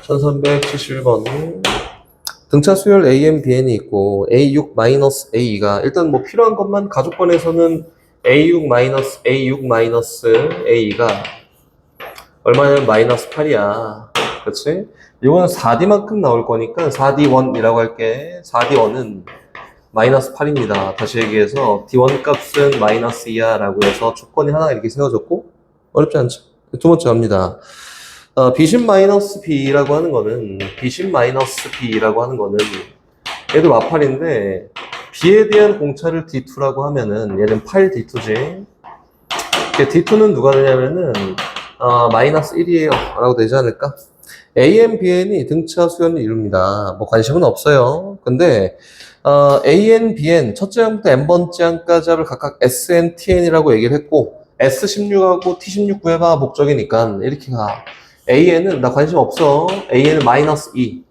1371번. 등차 수열 AN, BN이 있고 A6-A2가 일단 뭐 필요한 것만 가족번에서는 A6-A6-A가 얼마냐면 마이너스 8이야. 그렇지? 이거는 4D만큼 나올 거니까 4D1이라고 할게. 4D1은 마이너스 8입니다. 다시 얘기해서 D1 값은 마이너스 2야 라고 해서 조건이 하나 이렇게 세워졌고 어렵지 않죠? 두 번째 갑니다. B심 마이너스 B라고 하는 거는 B심 마이너스 B라고 하는 거는 얘도 마팔인데 B에 대한 공차를 D2라고 하면은 얘는 8D2지. D2는 누가 되냐면은 마이너스 1이에요 라고 되지 않을까? AN, BN이 등차 수열을 이룹니다. 뭐 관심은 없어요. 근데 AN, BN 첫째 항부터 n번째 항까지 합을 각각 SN, TN이라고 얘기를 했고 S16하고 T16 구해봐 목적이니까 이렇게 가. AN은 나 관심 없어. AN은 마이너스 2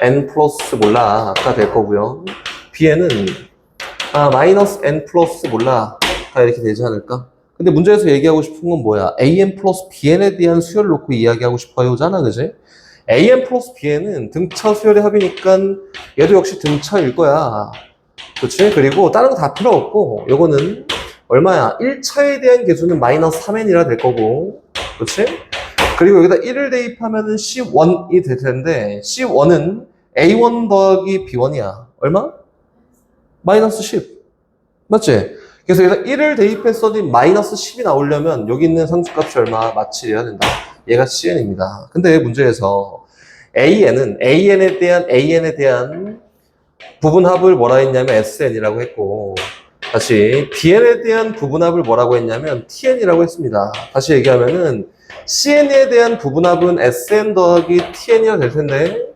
N 플러스 몰라가 될 거고요. BN은 마이너스 N 플러스 몰라가 이렇게 되지 않을까? 근데 문제에서 얘기하고 싶은 건 뭐야? AN 플러스 BN에 대한 수열을 놓고 이야기하고 싶어요잖아, 그지? AN 플러스 BN은 등차 수열의 합이니까 얘도 역시 등차일 거야. 그렇지? 그리고 다른 거 다 필요 없고 요거는 얼마야? 1차에 대한 계수는 마이너스 3n이라 될 거고 그렇지? 그리고 여기다 1을 대입하면은 C1이 될 텐데 C1은 A1 더하기 B1이야. 얼마? 마이너스 10. 맞지? 그래서 여기다 1을 대입했어도 마이너스 10이 나오려면 여기 있는 상수값이 얼마? 마칠해야 된다. 얘가 CN입니다. 근데 문제에서 AN에 대한 부분합을 뭐라 했냐면 SN이라고 했고 다시 BN에 대한 부분합을 뭐라고 했냐면 TN이라고 했습니다. 다시 얘기하면은 CN에 대한 부분합은 SN 더하기 TN이라 될 텐데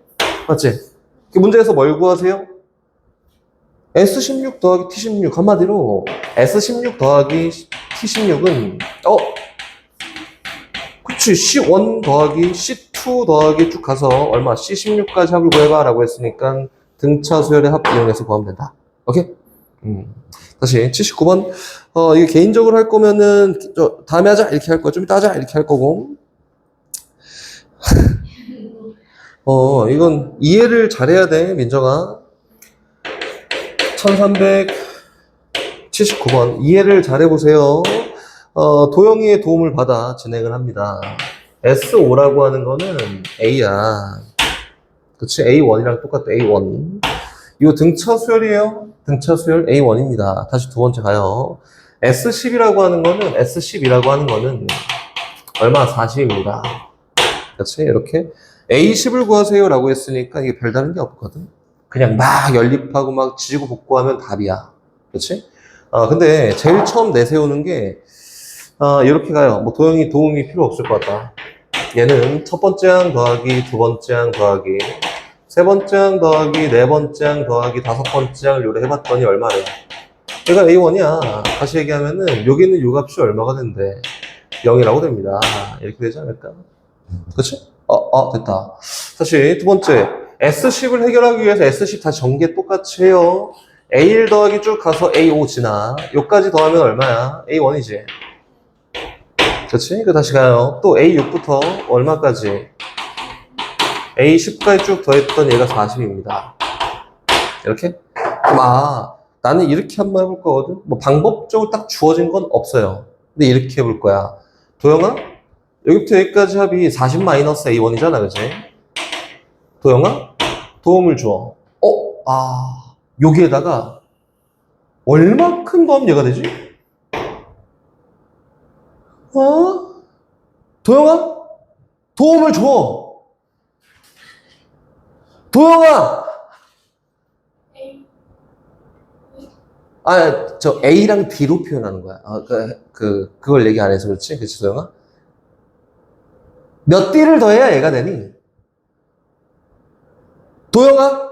맞지? 문제에서 뭘 구하세요? S16 더하기 T16 한마디로 S16 더하기 T16은 그치 C1 더하기 C2 더하기 쭉 가서 얼마 C16까지 합을 구해봐 라고 했으니까 등차 수열의 합 이용해서 구하면 된다. 오케이? 다시 79번 이게 개인적으로 할 거면은 다음에 하자 이렇게 할 거야. 좀 이따 하자 이렇게 할 거고 이건 이해를 잘해야 돼 민정아. 1379번 이해를 잘해보세요. 도영이의 도움을 받아 진행을 합니다. S5라고 하는 거는 A야. 그치? A1이랑 똑같아. A1. 이거 등차 수열이에요. 등차 수열 A1입니다. 다시 두 번째 가요. S10이라고 하는 거는 얼마? 40입니다. 그치? 이렇게 A10을 구하세요 라고 했으니까 이게 별다른 게 없거든. 그냥 막 연립하고 막 지지고 볶고하면 답이야. 그치? 근데 제일 처음 내세우는 게 이렇게 가요. 뭐 도움이 필요 없을 것 같다. 얘는 첫 번째 항 더하기 두 번째 항 더하기 세 번째 항 더하기 네 번째 항 더하기 다섯 번째 항을 요래 해봤더니 얼마래? 얘가 A1이야. 다시 얘기하면은 여기는 요 값이 얼마가 된대? 0이라고 됩니다. 이렇게 되지 않을까? 그치? 됐다. 다시 두 번째 S10을 해결하기 위해서 S10 다시 전개 똑같이 해요. A1 더하기 쭉 가서 A5 지나 요까지 더하면 얼마야? A1이지. 그치? 그 다시 가요. 또 A6부터 얼마까지? A10까지 쭉 더했던 얘가 40입니다. 이렇게? 나는 이렇게 한번 해볼 거거든? 뭐 방법적으로 딱 주어진 건 없어요. 근데 이렇게 해볼 거야. 도영아? 여기부터 여기까지 합이 40-A1이잖아, 그치? 도영아? 도움을 줘. 여기에다가 얼마큼 더하면 얘가 되지? 도영아? 도움을 줘. 도영아! 저 A랑 B로 표현하는 거야. 그걸 얘기 안 해서 그렇지? 그치, 도영아? 몇 D를 더해야 얘가 되니? 도영아?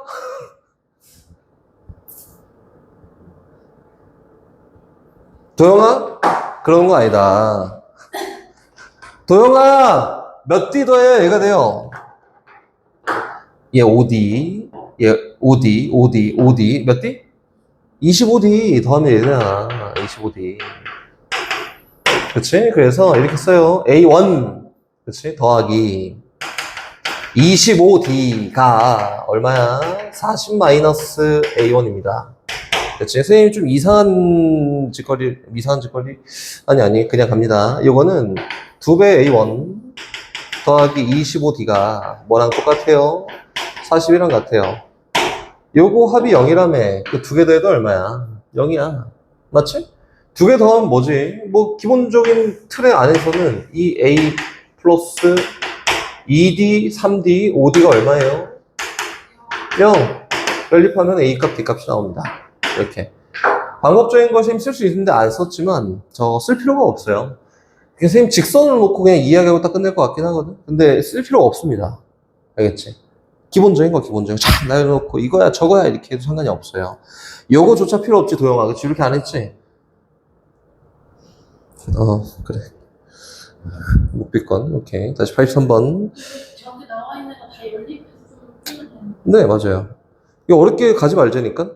도영아? 그런 거 아니다. 도영아! 몇 D 더해야 얘가 돼요? 얘 5D, 얘 5D, 몇 D? 25D 더하면 얘잖아. 25D. 그치? 그래서 이렇게 써요. A1, 그치? 더하기 25D가 얼마야? 40-A1입니다. 그치? 선생님이 좀 이상한 짓거리? 아니, 그냥 갑니다. 이거는 2배 A1 더하기 25D가 뭐랑 똑같아요? 41이랑 같아요. 요거 합이 0이라며. 그 두 개 더해도 얼마야? 0이야. 맞지? 두 개 더하면 뭐지? 뭐, 기본적인 틀의 안에서는 이 A 플러스 2D, 3D, 5D가 얼마예요? 0. 연립하면 A 값, D 값이 나옵니다. 이렇게. 방법적인 거 선생님 쓸 수 있는데 안 썼지만, 저거 쓸 필요가 없어요. 선생님 직선을 놓고 그냥 이야기하고 딱 끝낼 것 같긴 하거든? 근데 쓸 필요가 없습니다. 알겠지? 기본적인 거 기본적인 거 쫙 나열해놓고 이거야 저거야 이렇게 해도 상관이 없어요. 요거조차 필요 없지 도영아. 그치? 이렇게 안 했지? 그래. 묵비권. 오케이. 다시 83번. 저기 나와 있는 거 다 연립해서 쓰면 되는 네, 맞아요. 이거 어렵게 가지 말자니까.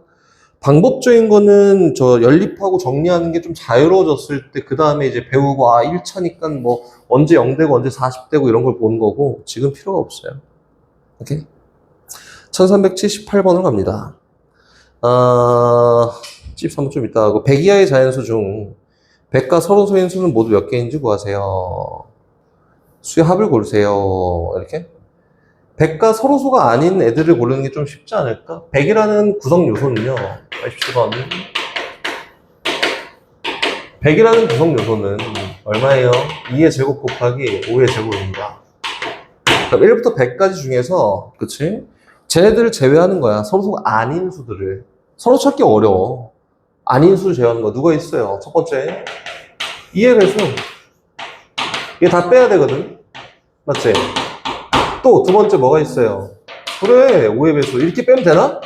방법적인 거는 저 연립하고 정리하는 게 좀 자유로워졌을 때 그 다음에 이제 배우고 1차니까 뭐 언제 0되고 언제 40되고 이런 걸 보는 거고 지금 필요가 없어요. 오케이? 1378번으로 갑니다. 13번 좀 이따 하고 100 이하의 자연수 중 100과 서로 소인 수는 모두 몇 개인지 구하세요. 수의 합을 고르세요. 이렇게. 100과 서로수가 아닌 애들을 고르는 게 좀 쉽지 않을까? 100이라는 구성 요소는요. 87번. 100이라는 구성 요소는 얼마예요? 2의 제곱 곱하기 5의 제곱입니다. 그럼 1부터 100까지 중에서, 그치? 쟤네들을 제외하는 거야. 서로수가 아닌 수들을. 서로 찾기 어려워. 아닌 수를 제외하는 거. 누가 있어요? 첫 번째. 2의 배수. 이게 다 빼야 되거든? 맞지? 또 두 번째 뭐가 있어요? 그래, 5의 배수. 이렇게 빼면 되나?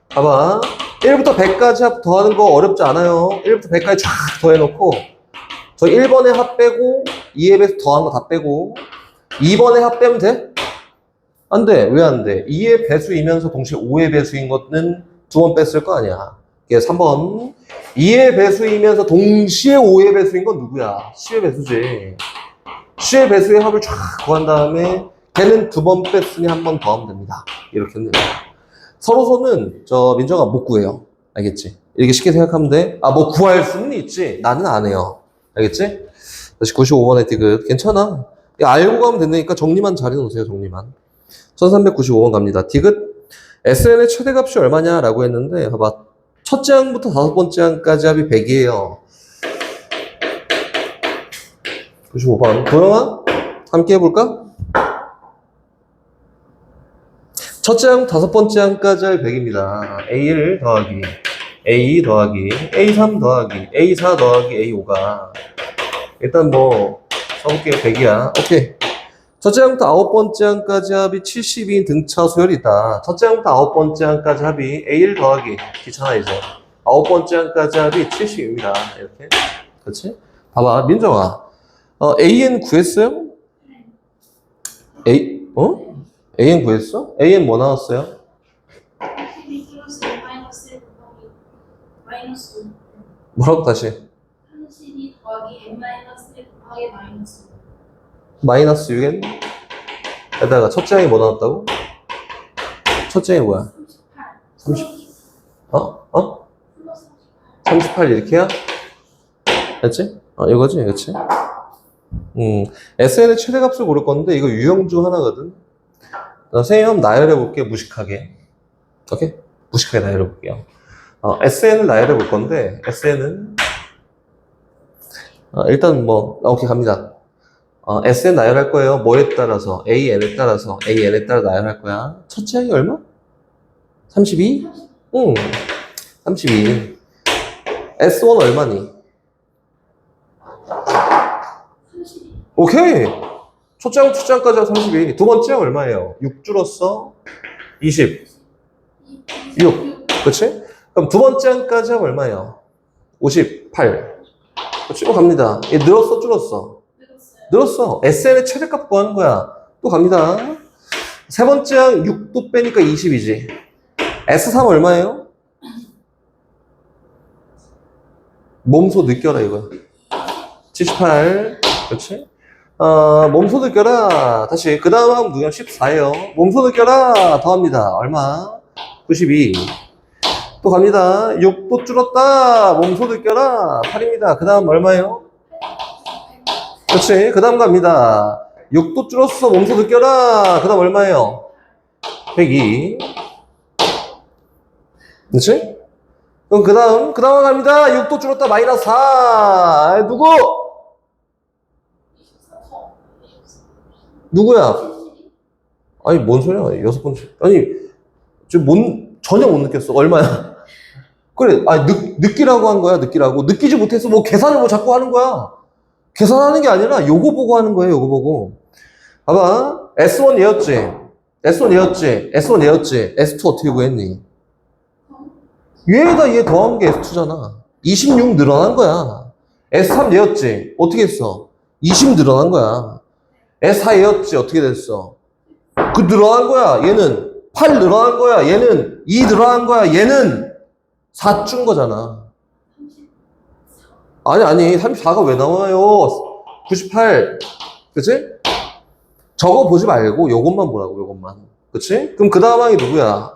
봐봐. 1부터 100까지 더하는 거 어렵지 않아요. 1부터 100까지 쫙 더해놓고, 저 1번에 합 빼고, 2의 배수 더한 거 다 빼고, 2번에 합 빼면 돼? 안 돼. 왜 안 돼? 2의 배수이면서 동시에 5의 배수인 것은 두 번 뺐을 거 아니야. 이게 3번. 2의 배수이면서 동시에 5의 배수인 건 누구야? 10의 배수지. 10의 배수의 합을 쫙 구한 다음에, 걔는 두 번 뺐으니 한 번 더 하면 됩니다. 이렇게 하면 됩니다. 서로서는 민정아 못 구해요. 알겠지? 이렇게 쉽게 생각하면 돼. 뭐 구할 수는 있지. 나는 안 해요. 알겠지? 다시 95번의 디귿. 괜찮아. 알고 가면 된다니까 정리만 잘 해놓으세요. 정리만. 1395번 갑니다. 디귿 SN의 최대값이 얼마냐라고 했는데 봐봐. 첫째 항부터 다섯 번째 항까지 합이 100이에요. 95번. 도영아? 함께 해볼까? 첫째 항, 다섯 번째 항까지 할 100입니다. A1 더하기, A2 더하기, A3 더하기, A4 더하기, A5가. 일단 뭐, 써볼게요. 100이야. 오케이. 첫째 항부터 아홉 번째 항까지 합이 70인 등차 수열이 있다. 첫째 항부터 아홉 번째 항까지 합이 A1 더하기, 귀찮아, 이제. 아홉 번째 항까지 합이 70입니다. 이렇게. 그렇지? 봐봐, 민정아. AN 구했어요? AN 구했어? AN 뭐 나왔어요? 12 플러스 마이너스 1 곱하기 마이너스 5. 뭐라고 다시? 32 더하기 n 마이너스 1 곱하기 마이너스 5. 마이너스 6n? 에다가 첫째 항이 뭐 나왔다고? 첫째 항이 뭐야? 38. 38 이렇게야? 됐지? 이거지? 그치? SN의 최대값을 고를 건데 이거 유형 중 하나거든. 선생님 나열해 볼게. 무식하게. 오케이? 무식하게 나열해 볼게요. SN을 나열해 볼 건데 SN은 일단 오케이 갑니다. SN 나열할 거예요. 뭐에 따라서? AN에 따라서 AN에 따라 나열할 거야. 첫째 항이 얼마? 32? 응. 32. S1 얼마니? 32. 오케이. 첫째 항까지 32. 두 번째 항 얼마예요? 6 줄었어? 20. 6. 그치? 그럼 두 번째 항까지 하면 얼마예요? 58. 쭉 갑니다. 얘 늘었어? 줄었어? 늘었어. SN의 최대값 구하는 거야. 또 갑니다. 세 번째 항 6도 빼니까 20이지. S3 얼마예요? 몸소 느껴라 이거야. 78. 그렇지? 몸소 느껴라. 다시 그 다음 하면 누구야? 14예요. 몸소 느껴라. 더합니다. 얼마? 92. 또 갑니다. 6도 줄었다. 몸소 느껴라. 8입니다. 그 다음 얼마예요? 그렇지. 그 다음 갑니다. 6도 줄었어. 몸소 느껴라. 그 다음 얼마예요? 102. 그렇지? 그럼 그 다음 갑니다. 6도 줄었다. 마이너스 4. 누구? 누구야? 아니, 뭔 소리야? 여섯 번째. 아니, 전혀 못 느꼈어. 얼마야? 그래, 아니, 느끼라고 한 거야, 느끼라고. 느끼지 못해서 뭐 계산을 뭐 자꾸 하는 거야. 계산하는 게 아니라 요거 보고 하는 거예요, 요거 보고. 봐봐. S1 얘였지? S1 얘였지? S1 얘였지? S2 어떻게 구했니? 얘에다 얘 더한 게 S2잖아. 26 늘어난 거야. S3 얘였지? 어떻게 했어? 20 늘어난 거야. S4 얘였지? 어떻게 됐어? 그 늘어난 거야. 얘는 8 늘어난 거야. 얘는 2 늘어난 거야. 얘는 4 준 거잖아. 아니, 34가 왜 나와요? 98. 그치? 저거 보지 말고 요것만 보라고, 요것만. 그치? 그럼 그 다음 항이 누구야?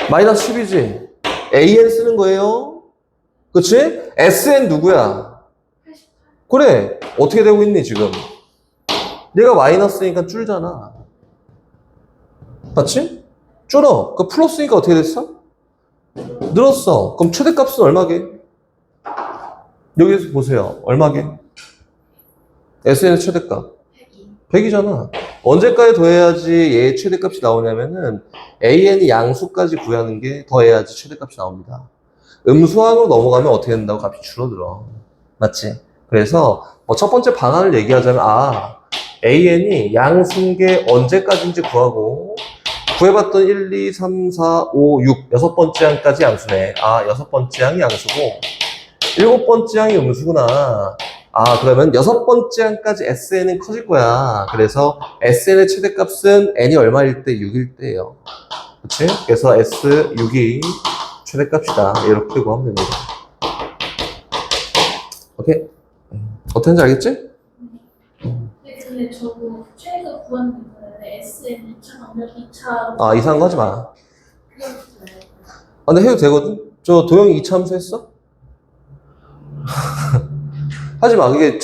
마이너스 10이지? AN 쓰는 거예요? 그치? SN 누구야? 그래. 어떻게 되고 있니, 지금? 얘가 마이너스니까 줄잖아. 맞지? 줄어. 그 플러스니까 어떻게 됐어? 늘었어. 그럼 최대값은 얼마게? 여기서 보세요. 얼마게? SN의 최대값. 100이잖아. 언제까지 더해야지 얘의 최대값이 나오냐면은 AN이 양수까지 구하는 게 더해야지 최대값이 나옵니다. 음수항으로 넘어가면 어떻게 된다고? 값이 줄어들어. 맞지? 그래서 첫 번째 방안을 얘기하자면 AN이 양수인 게 언제까지인지 구하고 구해봤던 1, 2, 3, 4, 5, 6 여섯 번째 항까지 양수네. 여섯 번째 항이 양수고 일곱 번째 항이 음수구나. 그러면 여섯 번째 항까지 SN은 커질 거야. 그래서 SN의 최대값은 N이 얼마일 때? 6일 때예요. 그치? 그래서 S6이 최대값이다. 이렇게 구하면 됩니다. 오케이? 어떤지 알겠지? 근데 저거 최근 구했는데 SN 2차 강력 2차 이상한 거 하지 마. 근데 해도 되거든? 저 도영이 2차 함수 했어? 하지 마. 그게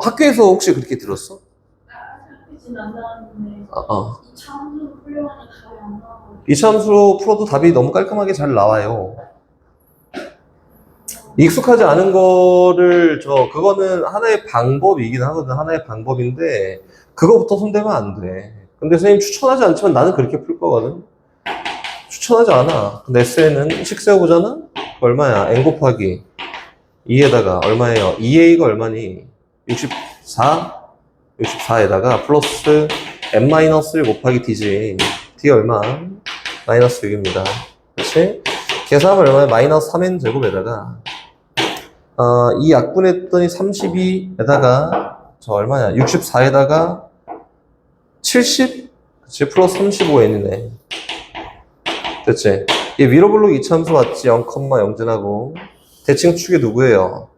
학교에서 혹시 그렇게 들었어? 학교진 안 나왔는데 2차 함수 풀려가니까 답이 안 나와요. 2차 함수로 풀어도 답이 너무 깔끔하게 잘 나와요. 익숙하지 않은 거를 그거는 하나의 방법이긴 하거든. 하나의 방법인데 그거부터 손대면 안 돼. 근데 선생님 추천하지 않지만 나는 그렇게 풀 거거든. 추천하지 않아. 근데 SN은 식 세워보잖아? 얼마야? N 곱하기 2에다가 얼마예요? 2A가 얼마니? 64? 64에다가 플러스 N-1 곱하기 D지. D 얼마? 마이너스 6입니다. 그치? 계산하면 얼마야? 마이너스 3N 제곱에다가 이 약분했더니 32에다가 저 얼마냐? 64에다가 70? 그치? 플러스 35N이네. 됐지? 이 위로 블록 2차 함수 맞지? 0,0진하고 대칭 축이 누구예요?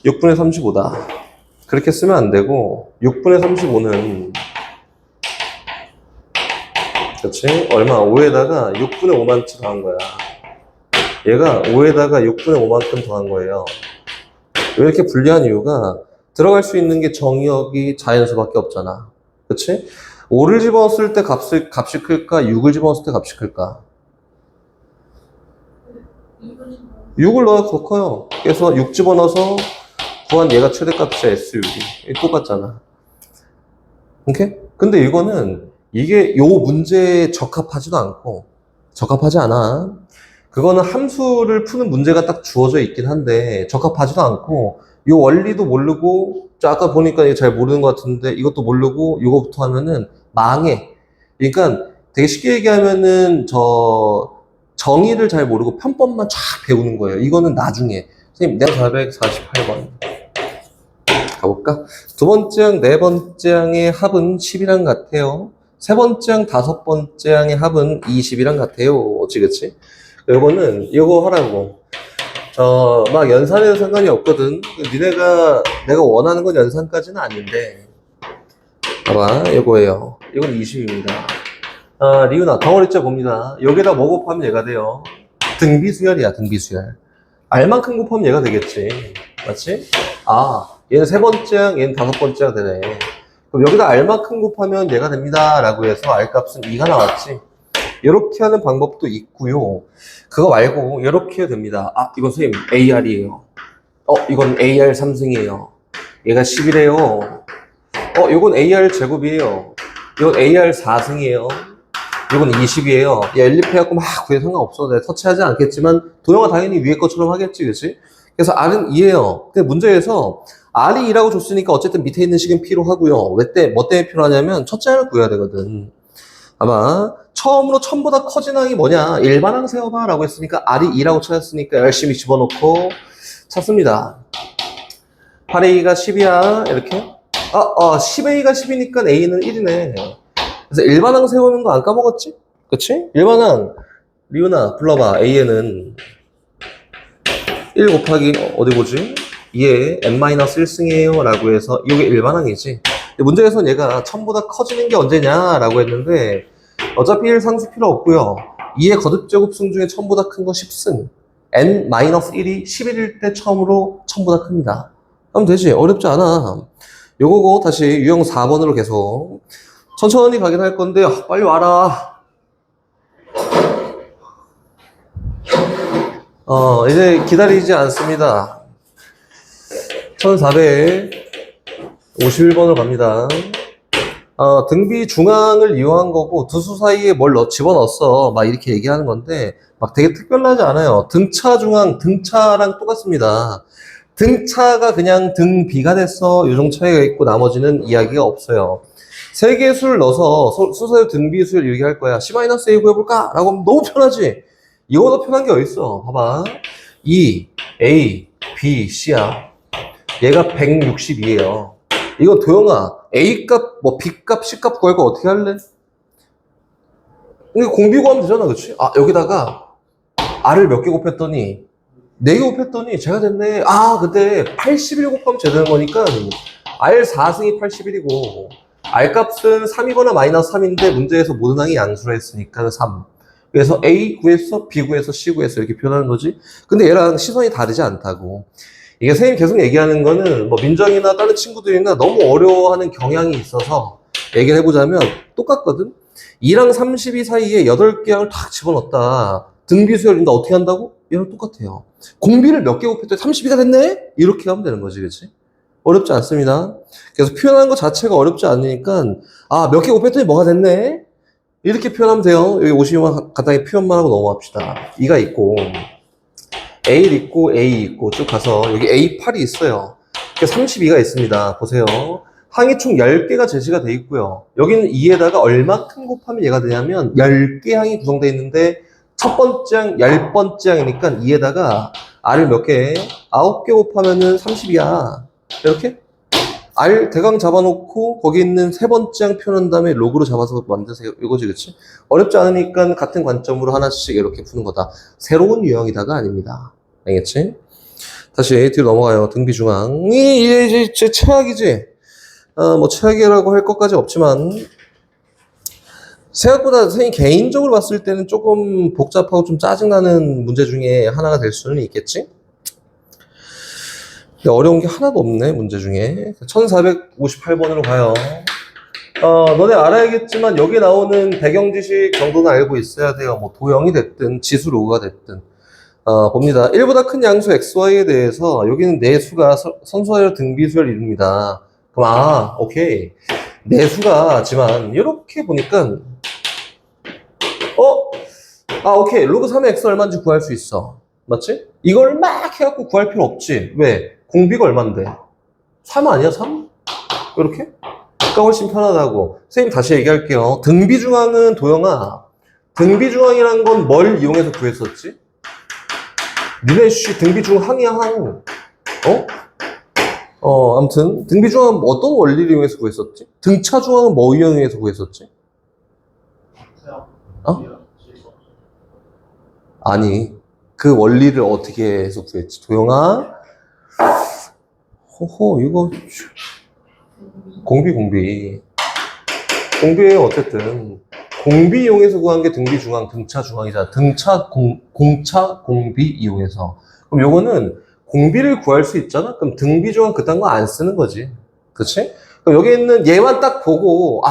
6분의 35다. 그렇게 쓰면 안 되고 6분의 35는 그치? 얼마? 5에다가 6분의 5만큼 더한 거야. 얘가 5에다가 6분의 5만큼 더한 거예요. 왜 이렇게 불리한 이유가 들어갈 수 있는 게 정의역이 자연수밖에 없잖아. 그치? 5를 집어넣었을 때 값이 클까? 6을 집어넣었을 때 값이 클까? 6을 넣어야 더 커요. 그래서 6 집어넣어서 구한 얘가 최대값이야, S6이. 똑같잖아. 오케이? 근데 이거는 이게 요 문제에 적합하지도 않고 적합하지 않아. 그거는 함수를 푸는 문제가 딱 주어져 있긴 한데 적합하지도 않고 요 원리도 모르고 아까 보니까 이거 잘 모르는 것 같은데 이것도 모르고 이거부터 하면은 망해. 그러니까 되게 쉽게 얘기하면은 정의를 잘 모르고 편법만 쫙 배우는 거예요. 이거는 나중에. 선생님, 내가 448번. 가볼까? 두 번째 항, 네 번째 항의 합은 10이랑 같아요. 세 번째 항, 다섯 번째 항의 합은 20이랑 같아요. 그치? 요거는, 이거 하라고. 막 연산에는 상관이 없거든. 내가 원하는 건 연산까지는 아닌데. 봐봐, 요거예요. 이건 20입니다. 리은아, 덩어리째 봅니다. 여기다 뭐 곱하면 얘가 돼요? 등비수열이야, 등비수열. R만큼 곱하면 얘가 되겠지. 맞지? 얘는 세 번째랑 얘는 다섯 번째가 되네. 그럼 여기다 R만큼 곱하면 얘가 됩니다. 라고 해서 R 값은 2가 나왔지. 이렇게 하는 방법도 있고요. 그거 말고 이렇게 해도 됩니다. 이건 선생님 AR이에요. 이건 AR 3승이에요. 얘가 10이래요. 이건 AR 제곱이에요. 이건 AR 4승이에요. 이건 20이에요. 얘 연립해갖고 막 구해 상관없어. 내가 터치하지 않겠지만 도형은 당연히 위에 것처럼 하겠지, 그치? 그래서 R은 2예요. 근데 문제에서 R이 2라고 줬으니까 어쨌든 밑에 있는 식은 P로 하고요. 뭐 때문에 필요하냐면 첫째 항을 구해야 되거든. 아마 처음으로 1000보다 커진 항이 뭐냐? 일반항 세워봐 라고 했으니까 R이 2라고 찾았으니까 열심히 집어넣고 찾습니다. 8A가 10이야. 이렇게. 10A가 10이니까 A는 1이네. 그래서 일반항 세우는 거 안 까먹었지? 그치? 일반항. 리은아, 불러봐. A에는 1 곱하기, 어디 보지? 2에 n-1승이에요. 라고 해서, 이게 일반항이지. 문제에서는 얘가 1000보다 커지는 게 언제냐? 라고 했는데, 어차피 1 상수 필요 없고요. 2의 거듭제곱승 중에 1000보다 큰 거 10승. n-1이 11일 때 처음으로 1000보다 큽니다. 하면 되지. 어렵지 않아. 요거고, 다시 유형 4번으로 계속. 천천히 가긴 할 건데, 빨리 와라. 이제 기다리지 않습니다. 1451번으로 갑니다. 등비 중앙을 이용한 거고, 두 수 사이에 뭘 집어넣었어. 막 이렇게 얘기하는 건데, 막 되게 특별하지 않아요. 등차 중앙, 등차랑 똑같습니다. 등차가 그냥 등비가 됐어. 요정 차이가 있고, 나머지는 이야기가 없어요. 세 개의 수를 넣어서 수소의 등비수를 얘기할 거야. C-A 구해볼까? 라고 하면 너무 편하지? 이거보다 편한 게 어딨어? 봐봐. E, A, B, C야. 얘가 162예요. 이거 도영아, A 값, B 값, C 값 구할 거 어떻게 할래? 이거 공비 구하면 되잖아, 그치? 여기다가 R을 몇 개 곱했더니 4개 곱했더니 제가 됐네. 근데 81 곱하면 제가 되는 거니까 R 4승이 81이고 R 값은 3이거나 마이너스 3인데 문제에서 모든 항이 양수로 했으니까 3. 그래서 A 구해서 B 구해서 C 구해서 이렇게 표현하는 거지. 근데 얘랑 시선이 다르지 않다고. 이게 선생님이 계속 얘기하는 거는 뭐 민정이나 다른 친구들이나 너무 어려워하는 경향이 있어서 얘기를 해보자면 똑같거든. 2랑 32 사이에 8개 항을 탁 집어넣었다. 등비수열인데 어떻게 한다고? 얘랑 똑같아요. 공비를 몇 개 곱했더니 32가 됐네? 이렇게 하면 되는 거지, 그치? 어렵지 않습니다. 그래서 표현하는 것 자체가 어렵지 않으니까 몇 개 곱했더니 뭐가 됐네? 이렇게 표현하면 돼요. 여기 오시면 간단히 표현만 하고 넘어갑시다. 2가 있고 A 있고 A 있고 쭉 가서 여기 A8이 있어요. 32가 있습니다. 보세요. 항이 총 10개가 제시가 돼 있고요. 여기는 2에다가 얼마큼 곱하면 얘가 되냐면 10개 항이 구성되어 있는데 첫 번째 항, 10번째 항이니까 2에다가 R을 몇 개? 9개 곱하면은 30이야. 이렇게? R 대강 잡아놓고 거기 있는 세 번째 항 표현한 다음에 로그로 잡아서 만드세요. 이거지, 그치? 어렵지 않으니까 같은 관점으로 하나씩 이렇게 푸는 거다. 새로운 유형이다가 아닙니다. 알겠지? 다시 뒤로 넘어가요. 등비중앙이 이제 제 최악이지? 뭐 최악이라고 할 것까지 없지만 생각보다 선생님 개인적으로 봤을 때는 조금 복잡하고 좀 짜증나는 문제 중에 하나가 될 수는 있겠지? 근데 어려운 게 하나도 없네, 문제 중에. 1458번으로 가요. 너네 알아야겠지만 여기 나오는 배경 지식 정도는 알고 있어야 돼요. 뭐 도형이 됐든 지수 로그가 됐든. 봅니다. 1보다 큰 양수 xy에 대해서 여기는 네 수가 선수하여 등비수를 이룹니다. 그럼 오케이. 네 수가지만 이렇게 보니까 오케이. 로그 3의 x 얼마인지 구할 수 있어. 맞지? 이걸 막 해갖고 구할 필요 없지. 왜? 공비가 얼만데? 3 아니야, 3? 이렇게? 그러니까 훨씬 편하다고. 선생님 다시 얘기할게요. 등비중앙은 도영아. 등비중앙이란 건 뭘 이용해서 구했었지? 니네 등비중항이야, 항. 아무튼 등비중항은 어떤 원리를 이용해서 구했었지? 등차중항은 뭐 이용해서 구했었지? 아니. 그 원리를 어떻게 해서 구했지? 도영아? 호호, 이거 공비예요. 어쨌든 공비 이용해서 구한 게 등비 중앙, 등차 중앙이잖아. 공차 공비 이용해서. 그럼 요거는 공비를 구할 수 있잖아. 그럼 등비 중앙 그딴 거 안 쓰는 거지. 그렇지? 그럼 여기 있는 얘만 딱 보고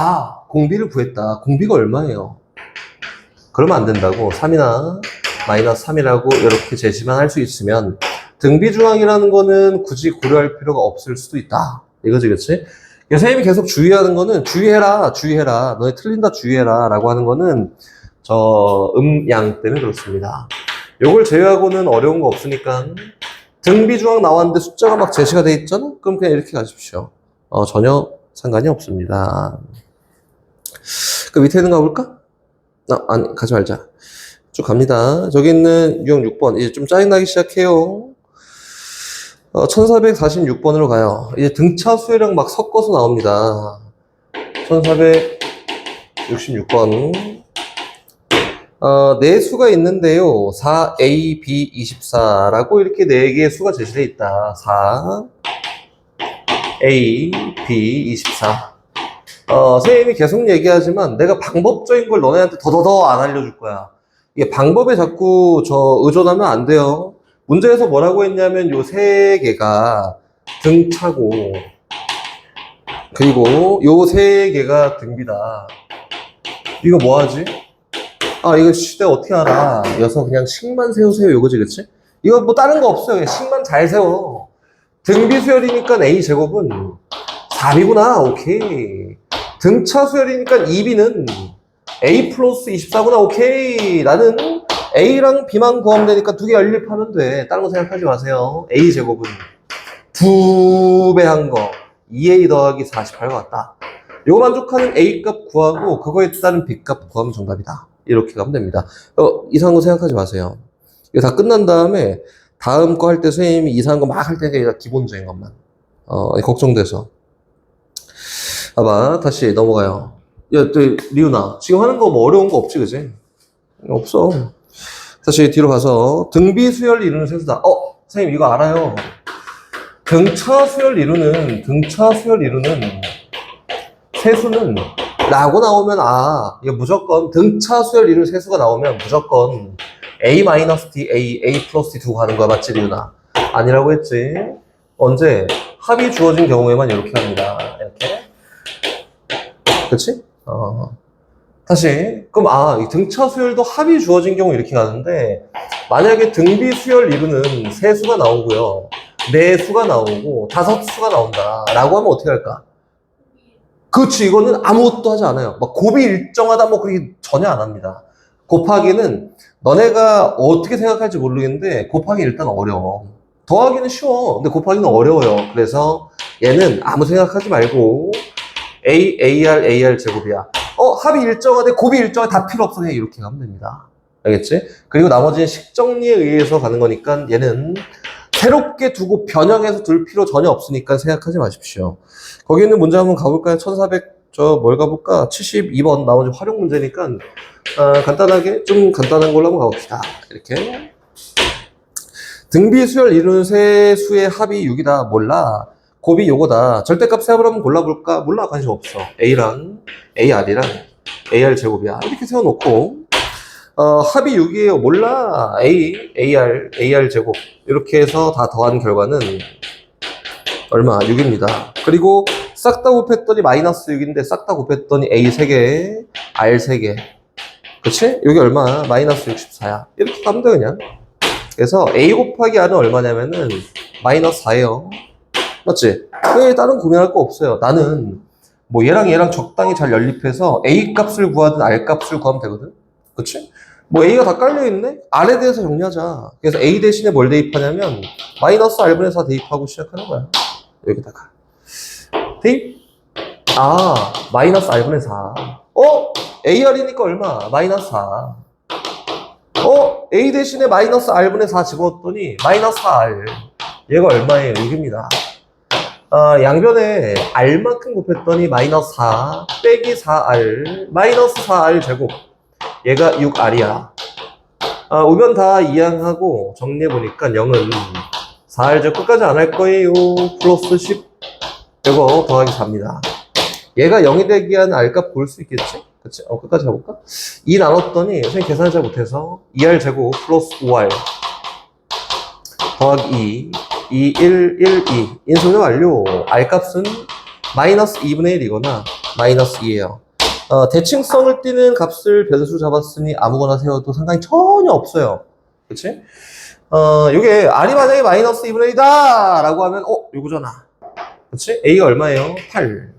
공비를 구했다. 공비가 얼마예요? 그러면 안 된다고. 3이나 마이너스 3이라고 이렇게 제시만 할 수 있으면 등비 중앙이라는 거는 굳이 고려할 필요가 없을 수도 있다. 이거지, 그치? 선생님이 계속 주의하는 거는 주의해라. 너네 틀린다, 주의해라. 라고 하는 거는 양 때문에 그렇습니다. 요걸 제외하고는 어려운 거 없으니까 등비 중앙 나왔는데 숫자가 막 제시가 돼 있잖아? 그럼 그냥 이렇게 가십시오. 전혀 상관이 없습니다. 그 밑에 있는 거 가볼까? 아니, 가지 말자. 쭉 갑니다. 저기 있는 유형 6번. 이제 좀 짜증나기 시작해요. 1446번으로 가요. 이제 등차 수열량 막 섞어서 나옵니다. 1466번. 네 수가 있는데요. 4A, B, 24라고 이렇게 네 개의 수가 제시되어 있다. 4A, B, 24. 선생님이 계속 얘기하지만 내가 방법적인 걸 너네한테 더더더 안 알려줄 거야. 이게 방법에 자꾸 의존하면 안 돼요. 문제에서 뭐라고 했냐면 요 세 개가 등차고 그리고 요 세 개가 등비다. 이거 뭐하지? 이거 시대 어떻게 알아? 여서 그냥 식만 세우세요 요거지, 그치? 이거 뭐 다른 거 없어요. 그냥 식만 잘 세워. 등비 수열이니까 A 제곱은 4B구나. 오케이. 등차 수열이니까 2B는 A 플러스 24구나. 오케이. 나는 A랑 B만 구하면 되니까 두 개 연립하면 돼. 다른 거 생각하지 마세요. A 제곱은 2배 한 거 2A 더하기 48과 같다. 요거 만족하는 A 값 구하고 그거에 따른 B 값 구하면 정답이다. 이렇게 가면 됩니다. 이상한 거 생각하지 마세요. 이거 다 끝난 다음에 다음 거 할 때 선생님이 이상한 거 막 할 때가 기본적인 것만 걱정돼서. 봐봐, 다시 넘어가요. 야, 또 리우나 지금 하는 거 뭐 어려운 거 없지, 그지? 없어. 다시 뒤로 가서 등비 수열 이루는 세수다. 선생님 이거 알아요. 등차 수열 이루는 세수는 라고 나오면 이거 무조건 등차 수열 이루는 세수가 나오면 무조건 A-D, A 플러스 D 두고 가는 거야. 맞지, 리우나? 아니라고 했지. 언제? 합이 주어진 경우에만 이렇게 합니다. 이렇게. 그치? 다시. 그럼 이 등차 수열도 합이 주어진 경우 이렇게 가는데 만약에 등비 수열 이루는 세 수가 나오고요. 네 수가 나오고 5수가 나온다. 라고 하면 어떻게 할까? 그렇지. 이거는 아무것도 하지 않아요. 막 곱이 일정하다 뭐 그렇게 전혀 안 합니다. 곱하기는 너네가 어떻게 생각할지 모르겠는데 곱하기 일단 어려워. 더하기는 쉬워. 근데 곱하기는 어려워요. 그래서 얘는 아무 생각하지 말고 AR 제곱이야. 합이 일정하되 곱이 일정하되 다 필요 없어. 그냥 이렇게 가면 됩니다. 알겠지? 그리고 나머지는 식정리에 의해서 가는 거니까 얘는 새롭게 두고 변형해서 둘 필요 전혀 없으니까 생각하지 마십시오. 거기 있는 문제 한번 가볼까요? 1400, 가볼까? 72번 나머지 활용 문제니까 좀 간단한 걸로 한번 가봅시다. 이렇게. 등비 수열 이루는 세 수의 합이 6이다. 몰라. 곱이 요거다. 절대값 세합을 한번 골라볼까? 몰라. 관심 없어. A랑 AR이랑 AR 제곱이야. 이렇게 세워놓고 합이 6이에요. 몰라. AR 제곱. 이렇게 해서 다 더한 결과는 얼마? 6입니다. 그리고 싹 다 곱했더니 마이너스 6인데 싹 다 곱했더니 A 3개, R 3개. 그치? 여기 얼마? 마이너스 64야. 이렇게 가면 돼, 그냥. 그래서 A 곱하기 R은 얼마냐면은 마이너스 4예요. 맞지? 왜 다른 고민할 거 없어요. 나는 뭐 얘랑 적당히 잘 연립해서 A 값을 구하든 R 값을 구하면 되거든? 그치? 뭐 A가 다 깔려있네? R에 대해서 정리하자. 그래서 A 대신에 뭘 대입하냐면 마이너스 R분의 4 대입하고 시작하는 거야. 여기다가 대입? 마이너스 R분의 4. AR이니까 얼마? 마이너스 4. A 대신에 마이너스 R분의 4 집어넣었더니 마이너스 4R. 얘가 얼마예요? 6입니다. 양변에 R만큼 곱했더니 마이너스 4 빼기 4R 마이너스 4R 제곱. 얘가 6R이야. 우변 다 이항하고 정리해보니까 0은 4알죠. 끝까지 안 할 거예요. 플러스 10. 이거 더하기 4입니다. 얘가 0이 되기 위한 R값 볼 수 있겠지? 그치? 끝까지 가볼까? 2 나눴더니 선생님 계산을 잘 못해서 2R 제곱 플러스 5R 더하기 2, 1, 1, 2 인수분해 완료. R값은 마이너스 2분의 1이거나 마이너스 2예요. 대칭성을 띠는 값을 변수 잡았으니 아무거나 세워도 상관이 전혀 없어요. 그치? 요게 R이 만약에 마이너스 2분의 1이다 라고 하면 요거잖아. 그치? A가 얼마예요? 8.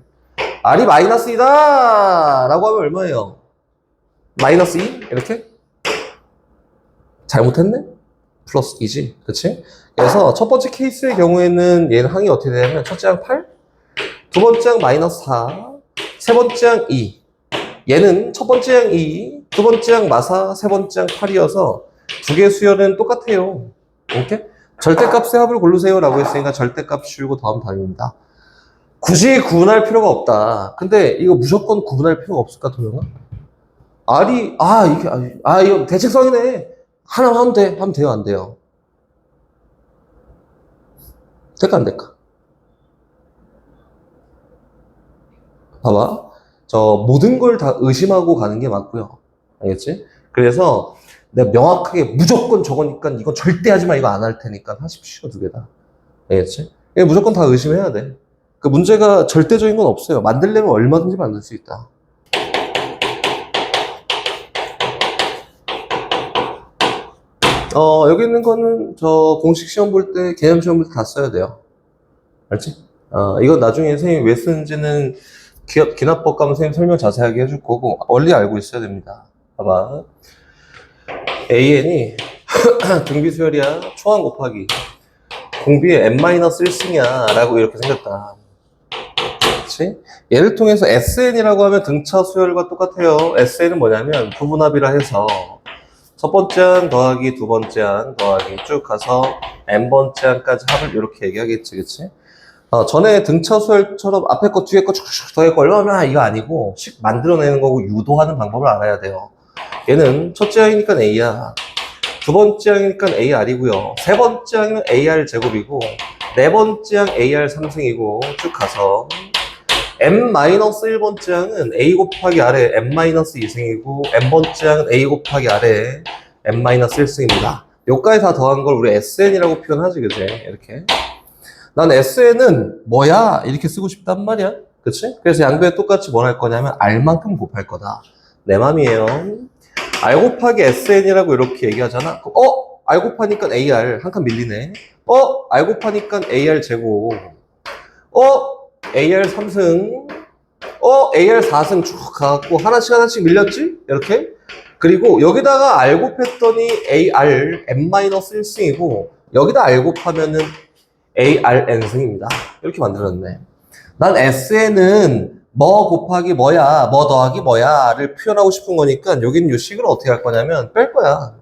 R이 마이너스 2다 라고 하면 얼마예요? 마이너스 2? 이렇게? 잘못했네? 플러스 2지. 그치? 그래서 첫 번째 케이스의 경우에는 얘는 항이 어떻게 되냐면 첫째 항 8, 두 번째 항 마이너스 4, 세 번째 항 2. 얘는 첫 번째 항 2, 두 번째 항 마사, 세 번째 항 8이어서 두 개의 수열은 똑같아요. 오케이? 절대값의 합을 고르세요 라고 했으니까 절대값 씌우고 다음 답입니다. 굳이 구분할 필요가 없다. 근데 이거 무조건 구분할 필요가 없을까, 도영아? R이, 이거 대칭성이네. 하나만 하면 돼. 하면 돼요, 안 돼요? 될까, 안 될까? 봐봐. 모든 걸 다 의심하고 가는 게 맞고요. 알겠지? 그래서 내가 명확하게 무조건 저거니까 이건 절대 하지 마. 이거 안 할 테니까 하십시오. 두 개 다. 알겠지? 무조건 다 의심해야 돼. 그 문제가 절대적인 건 없어요. 만들려면 얼마든지 만들 수 있다. 여기 있는 거는 공식 시험 볼 때, 개념 시험 볼 때 다 써야 돼요. 알지? 이거 나중에 선생님 왜 쓰는지는 기납법 가면 선생님 설명 자세하게 해줄 거고, 원리 알고 있어야 됩니다. 봐봐. AN이 등비수열이야. 초항 곱하기. 공비의 n-1승이야. 라고 이렇게 생겼다. 그치? 얘를 통해서 SN이라고 하면 등차 수열과 똑같아요. SN은 뭐냐면 부분합이라 해서 첫 번째 항 더하기 두 번째 항 더하기 쭉 가서 n번째 항까지 합을 이렇게 얘기하겠지, 그치? 전에 등차 수열처럼 앞에 거 뒤에 거 쭉쭉 더했고 얼마나 이거 아니고 식 만들어내는 거고 유도하는 방법을 알아야 돼요. 얘는 첫째 항이니까 A야. 두 번째 항이니까 AR이고요. 세 번째 항은 AR 제곱이고 네 번째 항 AR 3승이고 쭉 가서 n-1번째 항은 A 곱하기 아래 n-2승이고 n번째 항은 A 곱하기 아래 n-1승입니다. 요까지 다 더한 걸 우리 SN이라고 표현하지, 그지? 이렇게. 난 SN은 뭐야? 이렇게 쓰고 싶단 말이야. 그치? 그래서 양변에 똑같이 뭘 할 거냐면 R만큼 곱할 거다. 내 맘이에요. R 곱하기 SN이라고 이렇게 얘기하잖아. R 곱하니까 AR 한 칸 밀리네. R 곱하니까 AR 제곱. AR 3승. AR 4승 쭉 가갖고 하나씩 밀렸지? 이렇게. 그리고 여기다가 R 곱했더니 AR n-1승이고 여기다 R 곱하면은 ARn승입니다. 이렇게 만들었네. 난 SN은 뭐 곱하기 뭐야, 뭐 더하기 뭐야를 표현하고 싶은 거니까 여기는 이 식을 어떻게 할 거냐면 뺄 거야.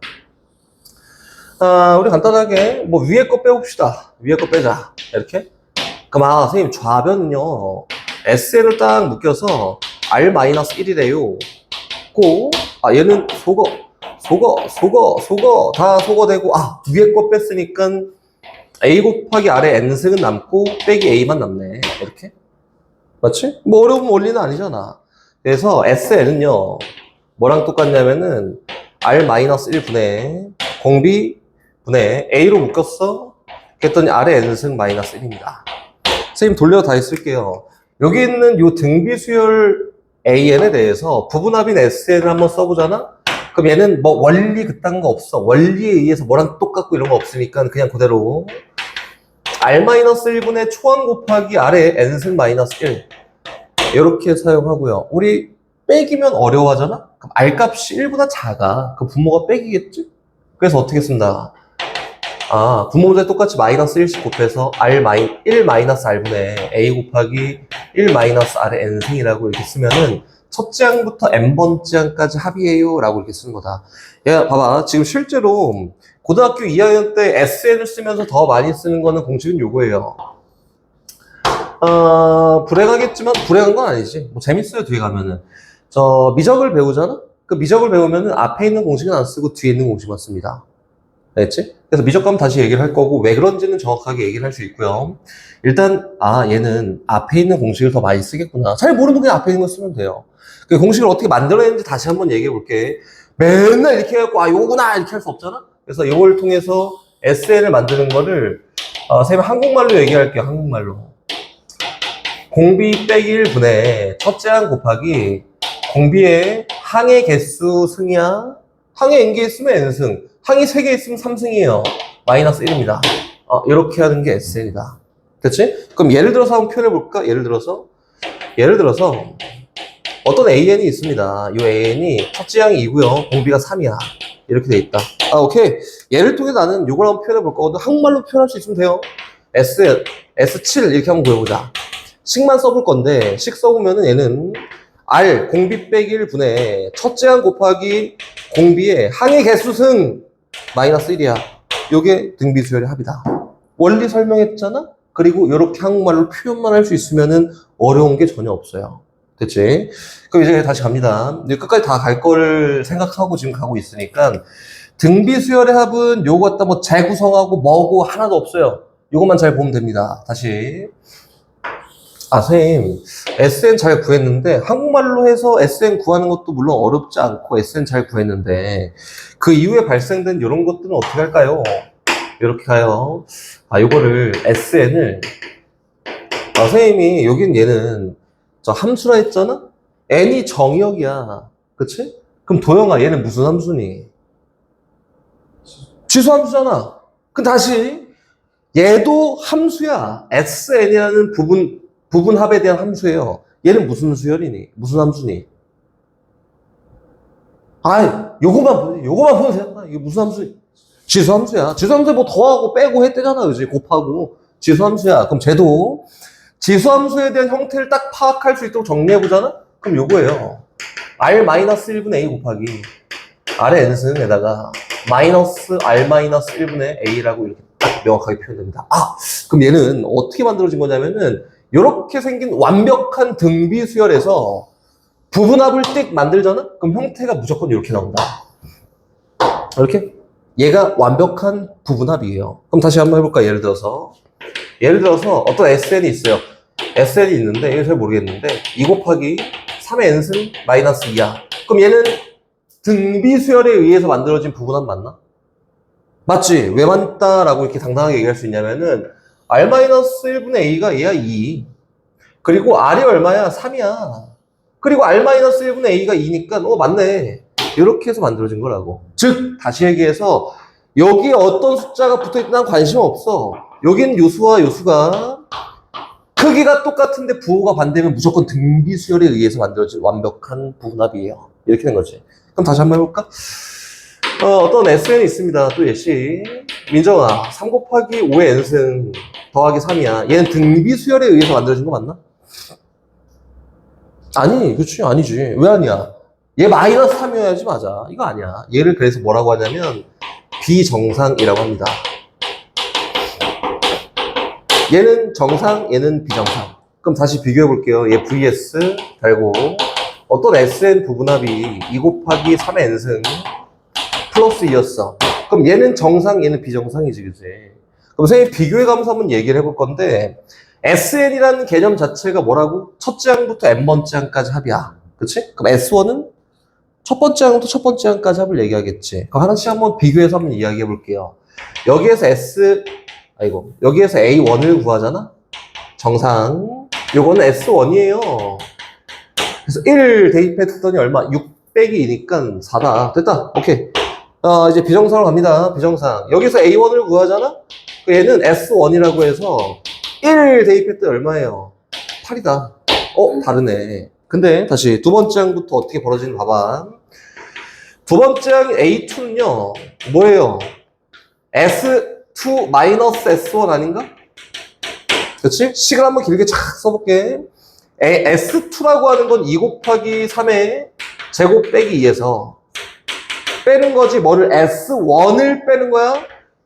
우리 간단하게 뭐 위에 거 빼봅시다. 위에 거 빼자. 이렇게. 그럼 선생님 좌변은요 SN을 딱 묶여서 R-1이래요. 얘는 속어 다 속어되고 위에 거 뺐으니까 A 곱하기 아래 n승은 남고 빼기 A만 남네. 이렇게. 맞지? 뭐 어려운 원리는 아니잖아. 그래서 SN은요 뭐랑 똑같냐면은 R-1분의 공비 분의 A로 묶었어. 그랬더니 아래 n승 마이너스 1입니다. 선생님 돌려 다 했을게요. 여기 있는 요 등비수열 AN에 대해서 부분합인 SN을 한번 써보잖아? 그럼 얘는 뭐 원리 그딴 거 없어. 원리에 의해서 뭐랑 똑같고 이런 거 없으니까 그냥 그대로 R-1분의 초항 곱하기 아래 n승 마이너스 1 이렇게 사용하고요. 우리 빼기면 어려워하잖아? 그럼 R값이 1보다 작아. 그 분모가 빼기겠지? 그래서 어떻게 쓴다? 분모 문제 똑같이 마이너스 1씩 곱해서 1 마이너스 R분의 A 곱하기 1 마이너스 R의 n승이라고 이렇게 쓰면은 첫째 항부터 n번째 항까지 합이에요 라고 이렇게 쓰는 거다. 야, 봐봐. 지금 실제로 고등학교 2학년 때 SN을 쓰면서 더 많이 쓰는 거는 공식은 요거예요. 불행하겠지만, 불행한 건 아니지. 뭐 재밌어요, 뒤에 가면은. 미적을 배우잖아? 그 미적을 배우면은 앞에 있는 공식은 안 쓰고 뒤에 있는 공식만 씁니다. 알겠지? 그래서 미적감 다시 얘기를 할 거고 왜 그런지는 정확하게 얘기를 할 수 있고요. 일단 얘는 앞에 있는 공식을 더 많이 쓰겠구나. 잘 모르면 그냥 앞에 있는 거 쓰면 돼요. 그 공식을 어떻게 만들어내는지 다시 한번 얘기해 볼게. 맨날 이렇게 해갖고 요거구나 이렇게 할 수 없잖아. 그래서 이걸 통해서 SN을 만드는 거를 선생님 한국말로 얘기할게요. 한국말로. 공비 빼기 1분의 첫째 항 곱하기 공비의 항의 개수 승이야. 항에 n개 있으면 n승, 항이 3개 있으면 3승이에요. 마이너스 1입니다. 이렇게 하는 게 SN이다. 그치? 그럼 예를 들어서 한번 표현해 볼까? 예를 들어서 어떤 AN이 있습니다. 이 AN이 첫째 항이 2고요. 공비가 3이야. 이렇게 돼 있다. 오케이. 얘를 통해 나는 이걸 한번 표현해 볼 거거든. 한국말로 표현할 수 있으면 돼요. S7 이렇게 한번 구해보자. 식만 써볼 건데 식 써보면은 얘는 R 공비 빼기 1분의 첫째 항 곱하기 공비의 항의 개수 승 마이너스 1이야. 요게 등비 수열의 합이다. 원리 설명했잖아? 그리고 이렇게 한국말로 표현만 할 수 있으면은 어려운 게 전혀 없어요. 됐지? 그럼 이제 다시 갑니다. 이제 끝까지 다 갈 거를 생각하고 지금 가고 있으니까 등비 수열의 합은 요거 갖다 뭐 재구성하고 뭐고 하나도 없어요. 요것만 잘 보면 됩니다. 다시. 선생님, SN 잘 구했는데, 한국말로 해서 SN 구하는 것도 물론 어렵지 않고 SN 잘 구했는데, 그 이후에 발생된 이런 것들은 어떻게 할까요? 이렇게 가요. 요거를 SN을, 선생님이, 여긴 얘는, 저 함수라 했잖아? N이 정의역이야. 그치? 그럼 도영아, 얘는 무슨 함수니? 지수함수잖아. 그럼 다시, 얘도 함수야. SN이라는 부분합에 대한 함수예요. 얘는 무슨 수열이니? 무슨 함수니? 요거만 보면 되잖아. 이게 무슨 함수? 지수함수야. 지수함수에 뭐 더하고 빼고 했대잖아. 그지? 곱하고. 지수함수야. 그럼 쟤도 지수함수에 대한 형태를 딱 파악할 수 있도록 정리해보잖아? 그럼 요거예요. R-1분의 A 곱하기 R의 n승에다가 마이너스 R-1분의 A라고 이렇게 딱 명확하게 표현됩니다. 그럼 얘는 어떻게 만들어진 거냐면은 이렇게 생긴 완벽한 등비 수열에서 부분합을 띡 만들잖아? 그럼 형태가 무조건 이렇게 나온다. 이렇게? 얘가 완벽한 부분합이에요. 그럼 다시 한번 해볼까? 예를 들어서 어떤 SN이 있어요. SN이 있는데 이거 잘 모르겠는데 2 곱하기 3의 n승 마이너스 2야. 그럼 얘는 등비 수열에 의해서 만들어진 부분합 맞나? 맞지? 왜 맞다라고 이렇게 당당하게 얘기할 수 있냐면은 R-1분의 A가 얘야 2. 그리고 R이 얼마야? 3이야. 그리고 R-1분의 A가 2니까 맞네. 이렇게 해서 만들어진 거라고. 즉 다시 얘기해서 여기에 어떤 숫자가 붙어있든 난 관심 없어. 여긴 요수와 요수가 크기가 똑같은데 부호가 반대면 무조건 등비수열에 의해서 만들어진 완벽한 부분합이에요. 이렇게 된 거지. 그럼 다시 한번 해볼까? 어떤 SN이 있습니다. 또 예시. 민정아, 3 곱하기 5의 n승 더하기 3이야. 얘는 등비수열에 의해서 만들어진 거 맞나? 그치, 아니지. 왜 아니야? 얘 마이너스 3이어야지 맞아. 이거 아니야. 얘를 그래서 뭐라고 하냐면 비정상이라고 합니다. 얘는 정상, 얘는 비정상. 그럼 다시 비교해 볼게요. 얘 vs 달고 어떤 SN 부분합이 2 곱하기 3의 n승 플러스 2였어. 그럼 얘는 정상, 얘는 비정상이지, 그치? 그럼 선생님 비교해 가면서 한번 얘기를 해볼 건데 SN이라는 개념 자체가 뭐라고? 첫째 항부터 n번째 항까지 합이야. 그치? 그럼 S1은 첫 번째 항부터 첫 번째 항까지 합을 얘기하겠지. 그럼 하나씩 한번 비교해서 한번 이야기해 볼게요. 여기에서 여기에서 A1을 구하잖아? 정상. 요거는 S1이에요. 그래서 1 대입했더니 얼마? 6 빼기 2니까 4다. 됐다. 오케이. 이제 비정상으로 갑니다. 비정상. 여기서 A1을 구하잖아? 얘는 S1이라고 해서 1 대입했더니 얼마예요? 8이다. 다르네. 근데 다시 두 번째 항부터 어떻게 벌어지는지 봐봐. 두 번째 항 A2는요, 뭐예요? S2 마이너스 S1 아닌가? 그치? 식을 한번 길게 쫙 써볼게. S2라고 하는 건 2 곱하기 3의 제곱 빼기 2에서 빼는 거지. 뭐를? S1을 빼는 거야?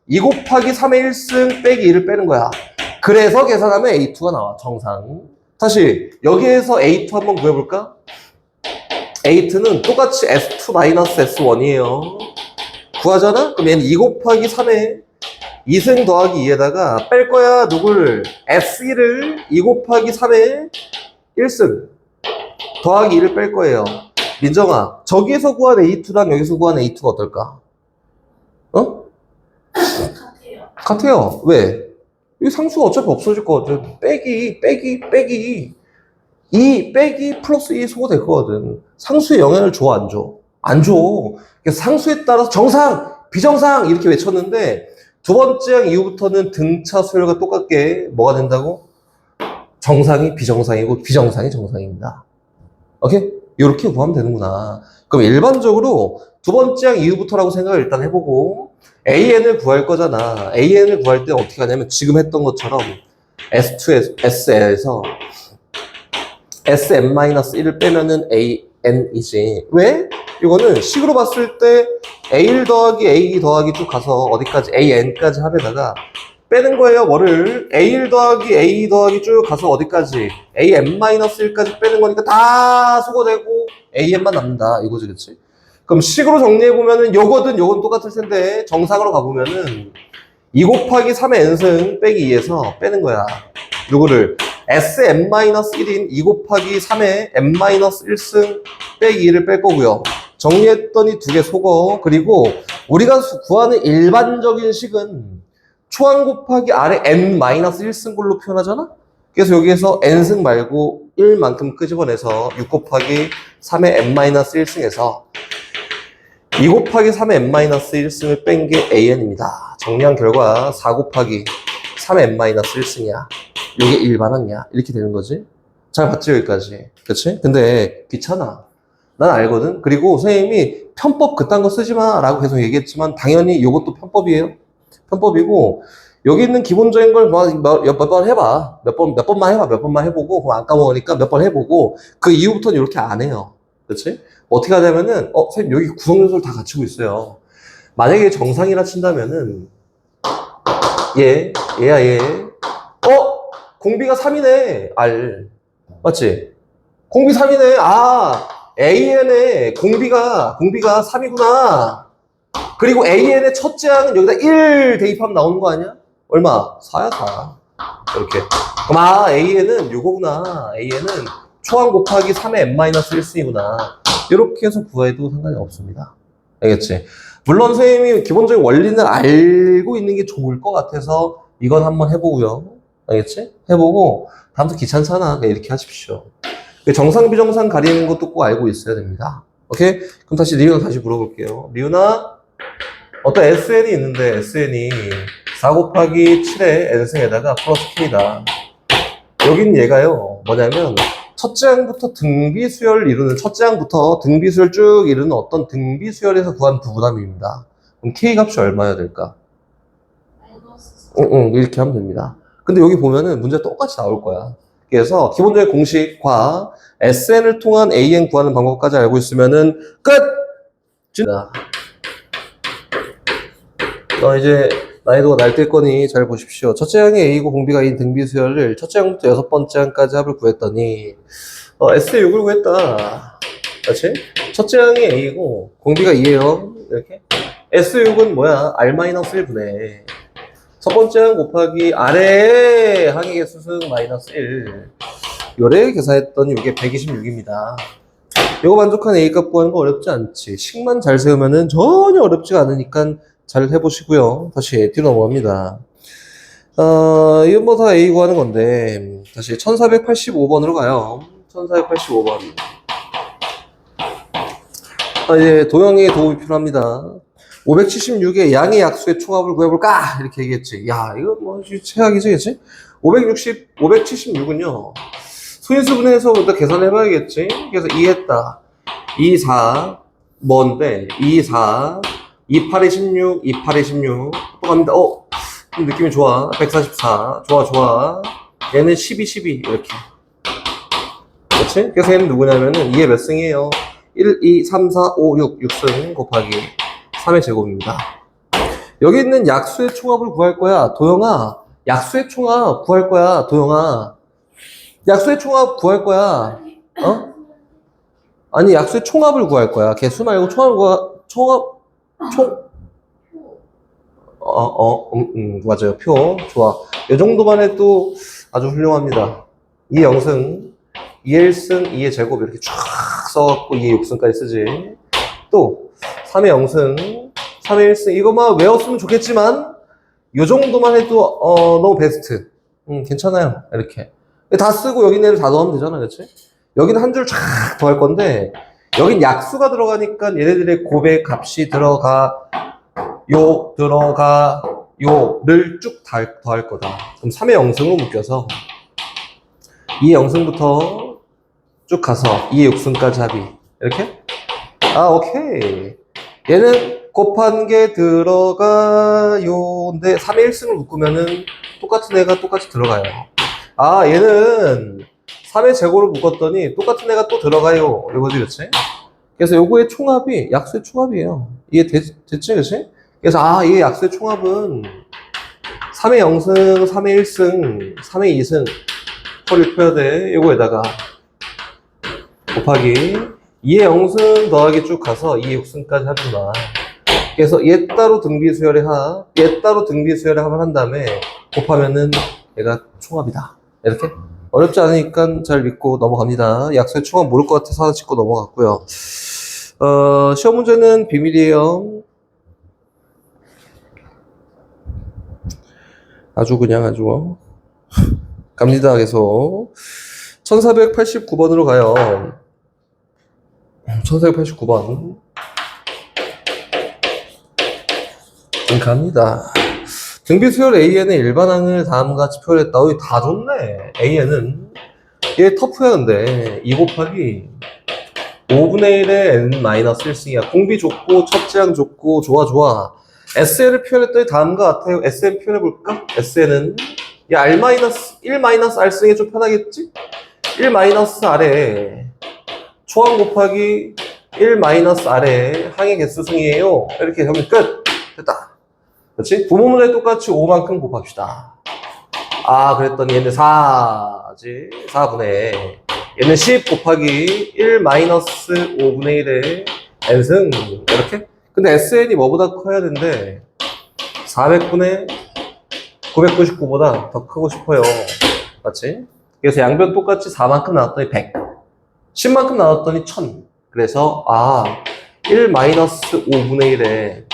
2 곱하기 3의 1승 빼기 2를 빼는 거야. 그래서 계산하면 A2가 나와. 정상. 다시 여기에서 A2 한번 구해볼까? 8는 똑같이 S2-S1이에요. 구하잖아? 그럼 얘는 2 곱하기 3에 2승 더하기 2에다가 뺄 거야. 누굴? S1을 2 곱하기 3에 1승 더하기 2를 뺄 거예요. 민정아, 저기에서 구한 A2랑 여기서 구한 A2가 어떨까? 어? 같아요. 같아요. 왜? 이 상수가 어차피 없어질 거거든. 빼기 2 빼기 플러스 2 소거 될 거거든. 상수의 영향을 줘, 안 줘? 안 줘. 그래서 상수에 따라서 정상, 비정상 이렇게 외쳤는데 두 번째 항 이후부터는 등차 수열과 똑같게 뭐가 된다고? 정상이 비정상이고 비정상이 정상입니다. 오케이? 이렇게 구하면 되는구나. 그럼 일반적으로 두 번째 항 이후부터라고 생각을 일단 해보고 AN을 구할 거잖아. AN을 구할 때 어떻게 하냐면 지금 했던 것처럼 SN에서 SM-1을 빼면은 AN이지. 왜? 이거는 식으로 봤을 때 A1 더하기 A 더하기 쭉 가서 어디까지? AN까지 합에다가 빼는 거예요. 뭐를? A1 더하기 A 더하기 쭉 가서 어디까지? AN-1까지 빼는 거니까 다 소거되고 AN만 남는다. 이거지, 그치? 그럼 식으로 정리해보면은 요거든 요건 똑같을 텐데 정상으로 가보면은 2 곱하기 3의 n승 빼기 2에서 빼는 거야. 누구를? SM-1인 2 곱하기 3의 n-1승 빼기 2를 뺄 거고요. 정리했더니 두 개 속어. 그리고 우리가 구하는 일반적인 식은 초항 곱하기 아래 n-1승꼴로 표현하잖아? 그래서 여기에서 n승 말고 1만큼 끄집어내서 6 곱하기 3의 n-1승에서 2 곱하기 3의 n-1승을 뺀 게 AN입니다. 정리한 결과 4 곱하기 3의 n-1승이야. 이게 일반항이야. 이렇게 되는 거지. 잘 봤지, 여기까지. 그치? 근데 귀찮아. 난 알거든. 그리고 선생님이 편법 그딴 거 쓰지 마 라고 계속 얘기했지만 당연히 이것도 편법이에요. 편법이고 여기 있는 기본적인 걸 몇 번 해봐. 몇 번만 해봐. 몇 번만 해보고 그럼 안 까먹으니까 몇 번 해보고 그 이후부터는 이렇게 안 해요. 그치? 어떻게 하냐면은 선생님 여기 구성 요소를 다 갖추고 있어요. 만약에 정상이라 친다면은 얘야 얘 공비가 3이네 R 맞지? 공비 3이네. AN의 공비가 3이구나. 그리고 AN의 첫째 항은 여기다 1 대입하면 나오는 거 아니야? 얼마? 4야 4. 이렇게. 그럼 AN은 요거구나. AN은 초항 곱하기 3의 n-1승이구나. 이렇게 해서 구해도 상관이 없습니다. 알겠지? 물론 선생님이 기본적인 원리는 알고 있는 게 좋을 것 같아서 이건 한번 해보고요. 알겠지? 해보고 다음부터 귀찮잖아. 그냥 이렇게 하십시오. 정상 비정상 가리는 것도 꼭 알고 있어야 됩니다. 오케이? 그럼 다시 리우나 다시 물어볼게요. 리우나 어떤 SN이 있는데 SN이 4 곱하기 7의 n승에다가 플러스 K다. 여긴 얘가요. 뭐냐면 첫째 항부터 등비수열을 이루는 첫째 항부터 등비수열 쭉 이루는 어떤 등비수열에서 구한 부분함입니다. 그럼 K 값이 얼마여야 될까? 이렇게 하면 됩니다. 근데 여기 보면은 문제 똑같이 나올 거야. 그래서 기본적인 공식과 SN을 통한 AN 구하는 방법까지 알고 있으면은 끝! 이제 난이도가 날뛸 거니 잘 보십시오. 첫째 항이 A고 공비가 A인 등비수열을 첫째 항부터 6번째 항까지 합을 구했더니 S의 6을 구했다. 그렇지? 첫째 항이 A고 공비가 2예요. 이렇게. S6은 뭐야? R-1분의 첫 번째 항 곱하기 아래 항의 개수승 마이너스 1. 요래 계산했더니 이게 126입니다. 이거 만족한 A값 구하는 거 어렵지 않지. 식만 잘 세우면은 전혀 어렵지가 않으니까 잘 해보시고요. 다시 뒤로 넘어갑니다. 이건 뭐 다 A 구하는 건데 다시 1485번으로 가요. 1485번. 이제 도형의 도움이 필요합니다. 576의 양의 약수의 총합을 구해볼까? 이렇게 얘기했지. 야, 이거 뭐 최악이지, 그치? 576은요. 소인수분해해서 일단 계산해봐야겠지. 그래서 2 했다. 2, 4, 뭔데? 2, 4, 2, 8에 16, 2, 8에 16. 또 갑니다. 느낌이 좋아. 144. 좋아. 얘는 12, 12. 이렇게. 그렇지? 그래서 얘는 누구냐면은 2의 몇 승이에요? 1, 2, 3, 4, 5, 6. 6승 곱하기 3의 제곱입니다. 여기 있는 약수의 총합을 구할 거야. 도영아. 약수의 총합 구할 거야. 도영아. 약수의 총합 구할 거야. 아니, 약수의 총합을 구할 거야. 개수 말고 총합, 맞아요. 표. 좋아. 이 정도만 해도 아주 훌륭합니다. 2의 0승, 2의 1승, 2의 제곱 이렇게 쫙 써갖고 2의 6승까지 쓰지. 또 3의 0승, 3의 1승 이것만 외웠으면 좋겠지만 이 정도만 해도 너무 베스트. 괜찮아요. 이렇게 다 쓰고 여기 내를 다 넣으면 되잖아, 그렇지? 여기는 한 줄 쫙 더 할 건데 여긴 약수가 들어가니까 얘네들의 곱의 값이 들어가요를 쭉 더할 거다. 그럼 3의 0승으로 묶여서 2의 0승부터 쭉 가서 2의 6승까지 합의. 이렇게? 오케이. 얘는 곱한 게 들어가요. 근데 3의 1승을 묶으면은 똑같은 애가 똑같이 들어가요. 얘는 3의 제곱을 묶었더니 똑같은 애가 또 들어가요. 이거지, 그치? 그래서 요거의 총합이 약수의 총합이에요. 이게 됐지, 그치? 그래서 이 약수의 총합은 3의 0승, 3의 1승, 3의 2승 를 펴야 돼. 요거에다가 곱하기 2의 0승 더하기 쭉 가서 2의 6승까지 하는구나. 그래서 얘 따로 등비수열의 합, 얘 따로 등비수열의 합을 한 다음에 곱하면은 얘가 총합이다. 이렇게? 어렵지 않으니까 잘 믿고 넘어갑니다. 약수의 총합 모를 것 같아서 하나 짚고 넘어갔고요. 시험 문제는 비밀이에요. 아주 갑니다. 계속 1489번으로 가요. 1489번 갑니다. 등비수열 AN의 일반항을 다음과 같이 표현했다. 다 좋네. AN은 얘 터프야. 근데 2 곱하기 5분의 1의 n-1승이야. 공비 좋고 첫째항 좋고 좋아. SN을 표현했더니 다음과 같아요. SN 표현해볼까? SN은 R-1-R승이 좀 편하겠지? 1-R에 초항 곱하기 1-R에 항의 개수승이에요. 이렇게 하면 끝! 됐다. 그렇지? 부모문에 똑같이 5만큼 곱합시다. 그랬더니 얘는 4지. 4분의 얘는 10 곱하기 1-5분의 1의 n승. 이렇게? 근데 SN이 뭐보다 커야 되는데 400분의 999보다 더 크고 싶어요. 맞지? 그래서 양변 똑같이 4만큼 나왔더니 100. 10만큼 나왔더니 1000. 그래서 1-5분의 1의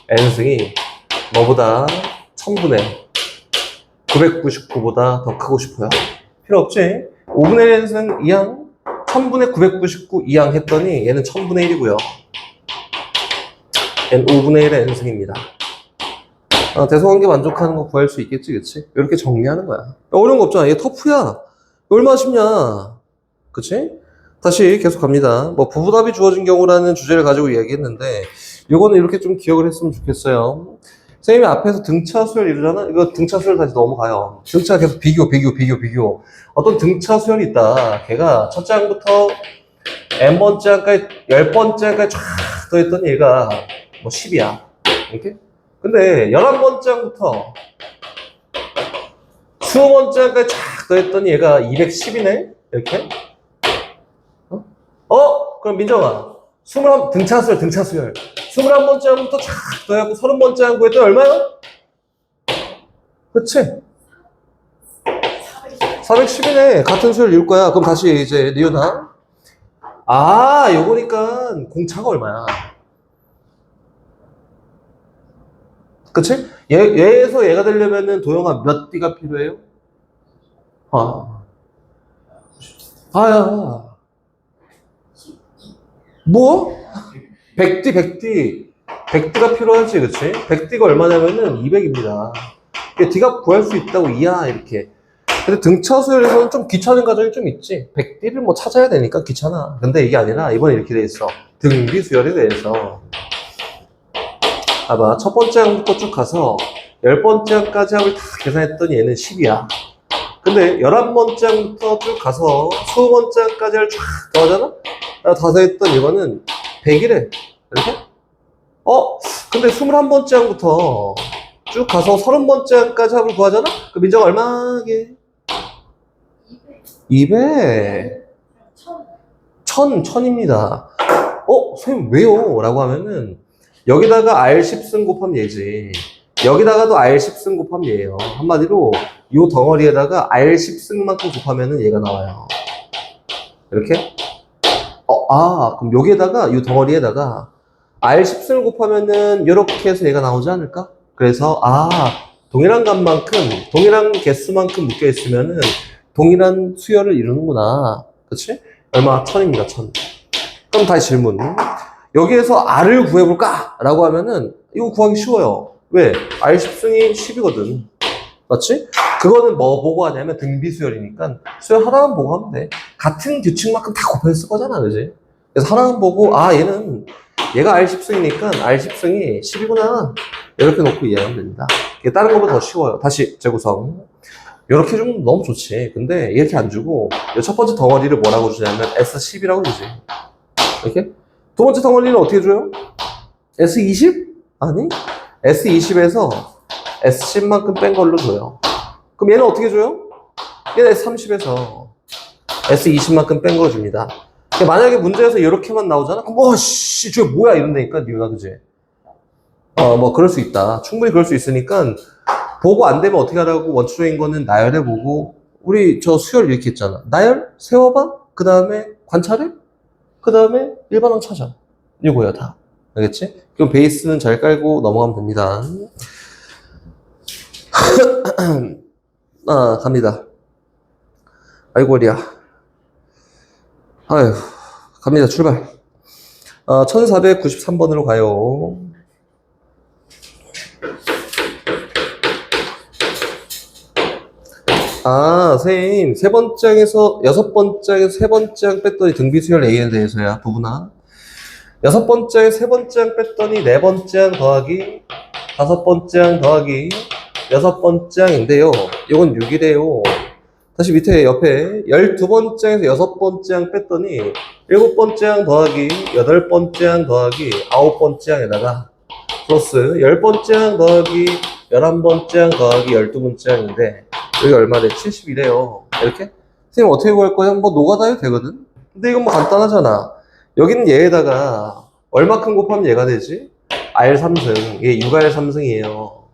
n승이 뭐보다 1000분의 999보다 더 크고 싶어요. 필요 없지? 5분의 1 n승 2항 1000분의 999 2항 했더니 얘는 1000분의 1이고요. 얘는 5분의 1의 n승입니다. 대소관계 만족하는 거 구할 수 있겠지, 그치? 이렇게 정리하는 거야. 어려운 거 없잖아. 얘 터프야. 얼마나 쉽냐? 그치? 다시 계속 갑니다. 부부답이 주어진 경우라는 주제를 가지고 이야기했는데, 요거는 이렇게 좀 기억을 했으면 좋겠어요. 선생님이 앞에서 등차 수열 이러잖아? 이거 등차 수열 다시 넘어가요. 등차 계속 비교. 어떤 등차 수열이 있다. 걔가 첫째 항부터 n번째 항까지, 10번째 항까지 쫙 더했더니 얘가 10이야. 이렇게? 근데 11번째 항부터 20번째 항까지 쫙 더했더니 얘가 210이네? 이렇게? 그럼 민정아, 등차 수열. 21번째 항부터 쫙 더해갖고 30번째 항 구했더니 얼마야? 그치? 410이네. 같은 수열 이을 거야. 그럼 다시 이제 리오나. 요거니까 공차가 얼마야? 그치? 얘에서 얘가 되려면은 도형아 몇 D가 필요해요? 야. 뭐? 100D. 100D가 필요하지, 그치? 100D가 얼마냐면은 200입니다. D가 구할 수 있다고 이야, 이렇게. 근데 등차 수열에서는 좀 귀찮은 과정이 좀 있지. 100D를 찾아야 되니까 귀찮아. 근데 이게 아니라 이번에 이렇게 돼 있어. 등비 수열에 대해서. 봐봐. 첫 번째 항부터 쭉 가서 10번째 항까지 합을 다 계산했더니 얘는 10이야. 근데 11번째 항부터 쭉 가서 20번째 항까지 쫙 더하잖아? 다 더했던 이거는 100이래. 이렇게? 근데 21번째 항부터 쭉 가서 30번째 항까지 합을 구하잖아? 그 민정 얼마게? 200. 1000. 1000입니다. 선생님 왜요? 라고 하면은 여기다가 R10승 곱하면 얘지. 여기다가도 R10승 곱하면 얘예요. 한마디로 이 덩어리에다가 R10승만큼 곱하면은 얘가 나와요. 이렇게? 그럼 여기에다가 이 덩어리에다가 R10승을 곱하면은 이렇게 해서 얘가 나오지 않을까? 그래서 동일한 값만큼, 동일한 개수만큼 묶여 있으면은 동일한 수열을 이루는구나. 그치? 얼마? 1000입니다, 1000. 그럼 다시 질문. 여기에서 R을 구해볼까? 라고 하면은 이거 구하기 쉬워요. 왜? R10승이 10이거든. 맞지? 그거는 뭐 보고 하냐면 등비 수열이니까 수열 하나만 보고 하면 돼. 같은 규칙만큼 다 곱했을 거잖아, 그지? 그래서 하나만 보고, 얘가 R10승이니까 R10승이 10이구나. 이렇게 놓고 이해하면 됩니다. 이게 다른 것보다 더 쉬워요. 다시 재구성. 이렇게 주면 너무 좋지. 근데 이렇게 안 주고 이 첫 번째 덩어리를 뭐라고 주냐면 S10이라고 주지. 이렇게? 두 번째 덩어리는 어떻게 줘요? S20? 아니? S20에서 S10만큼 뺀 걸로 줘요. 그럼 얘는 어떻게 줘요? 얘는 S30에서 S20만큼 뺀 거 줍니다. 그러니까 만약에 문제에서 이렇게만 나오잖아? 그럼 저게 뭐야? 이런다니까, 니우나, 그지? 그럴 수 있다. 충분히 그럴 수 있으니까, 보고 안 되면 어떻게 하라고 원초적인 거는 나열해 보고, 우리 저 수열 이렇게 했잖아. 나열? 세워봐? 그 다음에 관찰해? 그 다음에 일반항 찾아. 이거야, 다. 알겠지? 그럼 베이스는 잘 깔고 넘어가면 됩니다. 갑니다. 아이고, 어리야. 아유, 갑니다. 출발. 1493번으로 가요. 선생님, 세 번째 항에서, 여섯 번째 항에서 세 번째 항 뺐더니 등비수열 A에 대해서야, 부분아. 여섯 번째 항에 세 번째 항 뺐더니 네 번째 항 더하기, 다섯 번째 항 더하기, 여섯 번째 항인데요. 이건 6이래요. 다시 밑에 옆에 12번째 항에서 여섯 번째 항 뺐더니 일곱 번째 항 더하기, 여덟 번째 항 더하기, 아홉 번째 항에다가 플러스 열 번째 항 더하기, 11번째 항 더하기, 12번째 항인데 여기 얼마래? 70이래요. 이렇게? 선생님 어떻게 구할 거야? 노가다 해도 되거든? 근데 이건 간단하잖아. 여기는 얘에다가 얼마큼 곱하면 얘가 되지? R3승. 얘 6R3승이에요.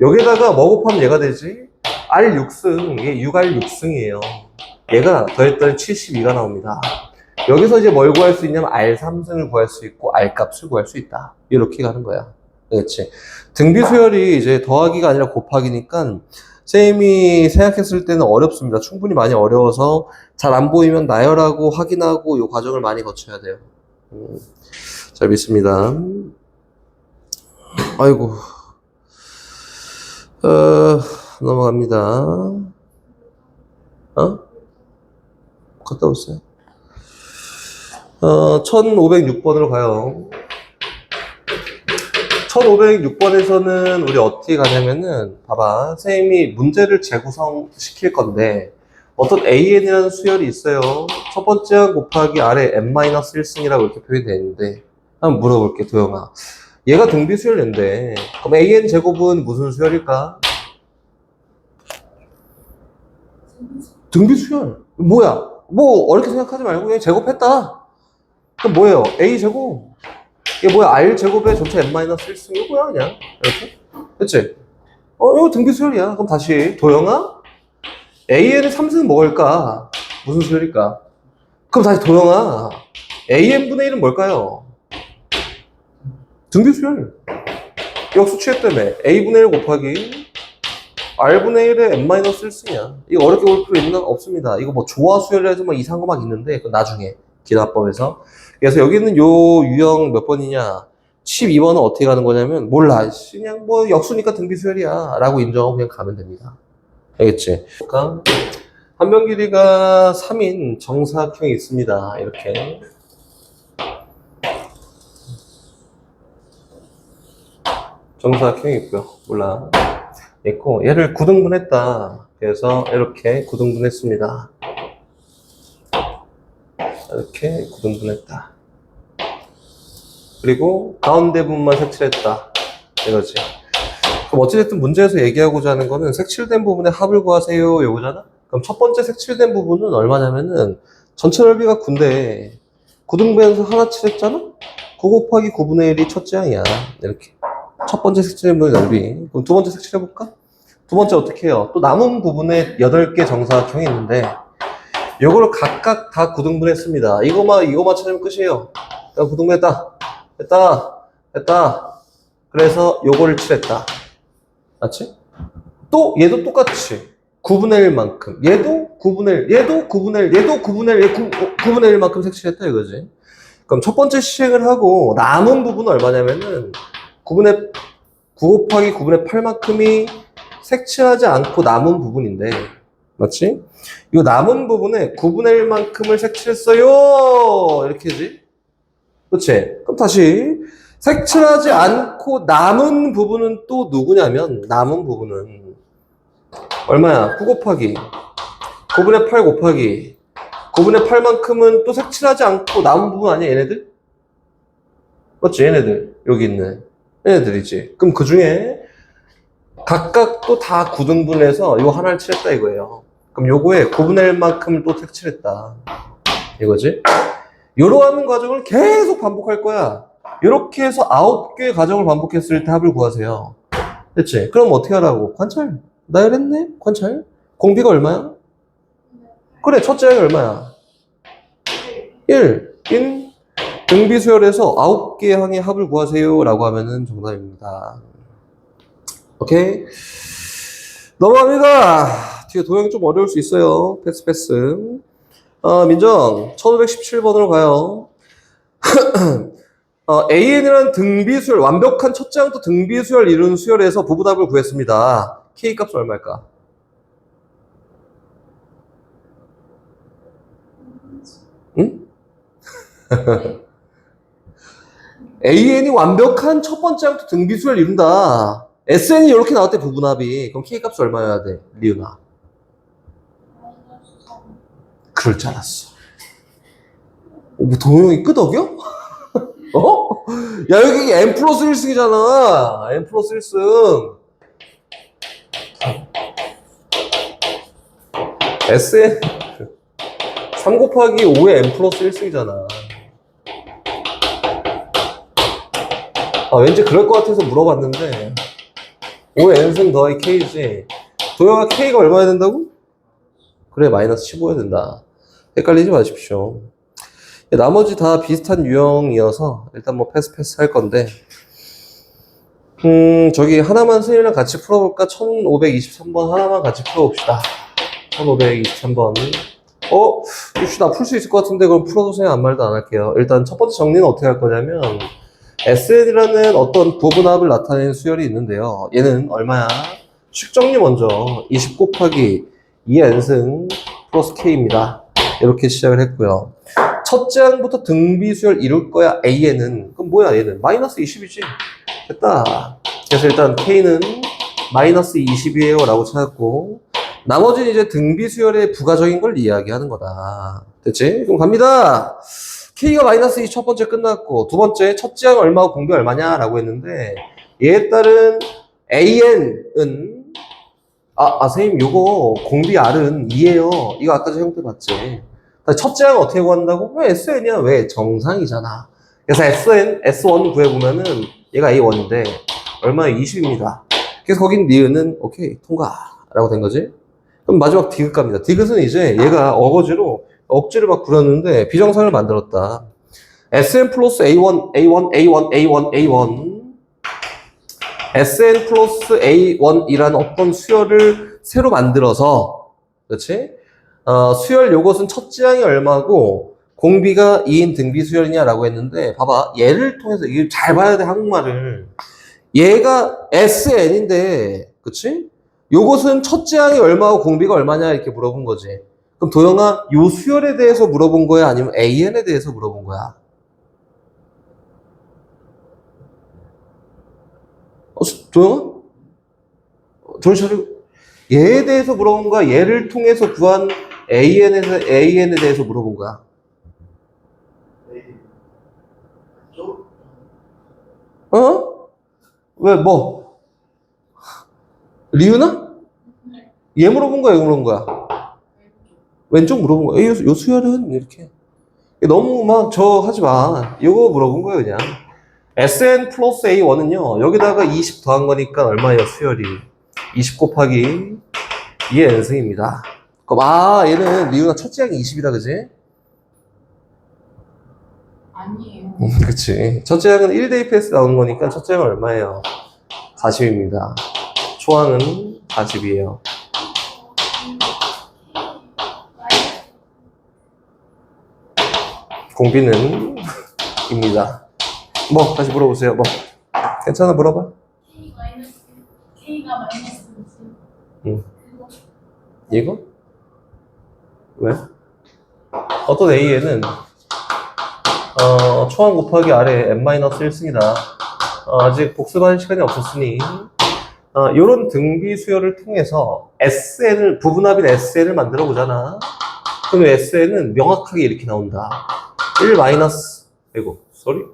여기에다가 뭐 곱하면 얘가 되지? R6승. 얘 6R6승이에요. 얘가 더했더니 72가 나옵니다. 여기서 이제 뭘 구할 수 있냐면 R3승을 구할 수 있고 R값을 구할 수 있다. 이렇게 가는 거야. 그렇지? 등비수열이 이제 더하기가 아니라 곱하기니까 쌤이 생각했을 때는 어렵습니다. 충분히 많이 어려워서 잘 안 보이면 나열하고 확인하고 이 과정을 많이 거쳐야 돼요. 잘 믿습니다. 아이고. 넘어갑니다. 갔다 오세요. 1506번으로 가요. 1506번에서는 우리 어떻게 가냐면은, 봐봐. 선생님이 문제를 재구성 시킬 건데, 어떤 AN이라는 수열이 있어요. 첫 번째 항 곱하기 아래 n-1승이라고 이렇게 표현이 되어 있는데, 한번 물어볼게, 도영아. 얘가 등비 수열인데, 그럼 AN 제곱은 무슨 수열일까? 등비 수열. 뭐야? 어렵게 생각하지 말고 그냥 제곱했다. 그럼 뭐예요? A 제곱. 이게 뭐야? R 제곱에 전체 n-1승. 이거 뭐야, 그냥. 이렇게? 그치? 이거 등비 수열이야. 그럼 다시, 도영아? AN의 3승은 뭐일까? 무슨 수열일까? 그럼 다시 도영아. AN분의 1은 뭘까요? 등비 수열. 역수 취해 때문에 A분의 1 곱하기 R분의 1의 n-1승이야. 이거 어렵게 볼 필요 있나? 없습니다. 이거 조화 수열에서 이상한 거 막 있는데, 그건 나중에 기하법에서. 그래서 여기는 요 유형 몇 번이냐? 12번은 어떻게 가는 거냐면, 몰라. 그냥 역수니까 등비 수열이야. 라고 인정하고 그냥 가면 됩니다. 알겠지? 그러니까 한변 길이가 3인 정사각형이 있습니다. 이렇게. 정사각형이 있고요. 몰라. 있고, 얘를 9등분했다. 그래서 이렇게 9등분했습니다. 이렇게 9등분했다. 그리고 가운데 부분만 색칠했다. 이거지. 그럼 어찌됐든 문제에서 얘기하고자 하는 거는 색칠된 부분의 합을 구하세요. 요거잖아? 그럼 첫 번째 색칠된 부분은 얼마냐면은 전체 넓이가 9인데 9등분해서 하나 칠했잖아? 9 곱하기 9분의 1이 첫째 항이야. 이렇게. 첫 번째 색칠해보는 넓이. 그럼 두 번째 색칠해볼까? 두 번째 어떻게 해요? 또 남은 부분에 8개 정사각형이 있는데 요거를 각각 다 9등분했습니다. 이거만 찾으면 끝이에요. 9등분했다. 했다. 그래서 요거를 칠했다. 맞지? 또 얘도 똑같이 9분의 1만큼 얘도 9분의 1, 얘도 9분의 1, 얘도 9분의 1, 9분의 1만큼 색칠했다 이거지. 그럼 첫 번째 시행을 하고 남은 부분은 얼마냐면은 9 곱하기 9분의 8만큼이 색칠하지 않고 남은 부분인데 맞지? 이 남은 부분에 9분의 1만큼을 색칠했어요 이렇게지. 그치? 그럼 다시 색칠하지 않고 남은 부분은 또 누구냐면 남은 부분은 얼마야? 9 곱하기 9분의 8 곱하기 9분의 8만큼은 또 색칠하지 않고 남은 부분 아니야 얘네들? 맞지? 얘네들 여기 있는 얘네들이지. 그럼 그 중에 각각 또 다 9등분해서 이거 하나를 칠했다 이거예요. 그럼 요거에 9분의 1만큼을 또 색칠했다 이거지. 이러한 과정을 계속 반복할 거야. 이렇게 해서 9개의 과정을 반복했을 때 합을 구하세요. 됐지? 그럼 어떻게 하라고? 관찰. 나열했네? 관찰. 공비가 얼마야? 그래, 첫째 항이 얼마야? 1. 인 등비수열에서 9개의 항의 합을 구하세요 라고 하면은 정답입니다. 오케이? 넘어갑니다. 뒤에 도형이 좀 어려울 수 있어요. 패스. 민정, 1517번으로 가요. AN이라는 등비수열, 완벽한 첫째 항부터 등비수열 이루는 수열에서 부부답을 구했습니다. K 값은 얼마일까? 응? AN이 완벽한 첫 번째 항부터 등비수열 이룬다. SN이 이렇게 나왔대, 부분합이. 그럼 K 값은 얼마여야 돼, 리은아? 그럴 줄 알았어. 뭐 도형이 끄덕여? 어? 야, 여기 n 플러스 1승이잖아. n 플러스 1승. SN 3 곱하기 5의 n 플러스 1승이잖아. 왠지 그럴 것 같아서 물어봤는데 5의 n승 더하기 k지. 도형아 k가 얼마야 된다고? 그래, 마이너스 15여야 된다. 헷갈리지 마십시오. 나머지 다 비슷한 유형이어서 일단 뭐 패스 할 건데 저기 하나만 선생님이랑 같이 풀어볼까? 1523번 하나만 같이 풀어봅시다. 1523번 혹시 나 풀 수 있을 것 같은데 그럼 풀어도 선생님 아무 말도 안 할게요. 일단 첫 번째 정리는 어떻게 할 거냐면 SN이라는 어떤 부분합을 나타내는 수열이 있는데요. 얘는 얼마야? 식정리 먼저 20 곱하기 2n승 플러스 k입니다. 이렇게 시작을 했고요. 첫째 항부터 등비수열 이룰 거야 AN은. 그럼 뭐야 얘는? 마이너스 20이지. 됐다. 그래서 일단 K는 마이너스 20이에요 라고 찾았고 나머지는 이제 등비수열의 부가적인 걸 이야기하는 거다. 됐지? 그럼 갑니다. K가 마이너스 2 첫 번째 끝났고 두 번째 첫째 항 얼마고 공비 얼마냐 라고 했는데 얘에 따른 AN은 선생님 요거 공비 R은 2예요. 이거 아까 저 형태 봤지? 첫째 항 어떻게 구한다고? 왜 SN이야? 왜? 정상이잖아. 그래서 S1 구해보면은 얘가 A1인데 얼마야? 20입니다. 그래서 거긴 니은은 오케이 통과라고 된 거지. 그럼 마지막 디귿 갑니다. 디귿은 이제 얘가 어거지로 억지로 막 부렸는데 비정상을 만들었다. SN 플러스 A1 SN 플러스 A1이라는 어떤 수열을 새로 만들어서 그렇지? 수열 요것은 첫째 항이 얼마고 공비가 2인 등비 수열이냐라고 했는데 봐봐 얘를 통해서 이게 잘 봐야 돼 한국말을. 얘가 SN인데 그치? 요것은 첫째 항이 얼마고 공비가 얼마냐 이렇게 물어본 거지. 그럼 도영아 요 수열에 대해서 물어본 거야 아니면 AN에 대해서 물어본 거야? 도영아? 정신 차리고 얘에 대해서 물어본 거야? 얘를 통해서 구한 AN에 대해서 물어본 거야? 왜, 뭐? 리은아? 얘 물어본 거야, 얘 물어본 거야? 왼쪽 물어본 거야. 요 수열은 이렇게. 너무 막 저 하지 마. 이거 물어본 거예요, 그냥. SN 플러스 A1은요, 여기다가 20 더한 거니까 얼마예요, 수열이? 20 곱하기 2의 n승입니다. 그럼, 얘는 리우나 첫째 항이 20이다, 그지? 아니에요. 그치. 첫째 항은 1대입해서 나오는 거니까 첫째 항은 얼마예요? 40입니다. 초항은 40이에요. 공비는 입니다. 뭐 다시 물어보세요. 뭐 괜찮아 물어봐. K가 마이너스 응. 이거? 왜? 어떤 A에는 초항 곱하기 아래 n-1승이다. 아직 복습할 시간이 없었으니 이런 등비 수열을 통해서 SN을 부분합인 SN을 만들어 보잖아. 그럼 SN은 명확하게 이렇게 나온다. 1 마이너스 아이고 쏘리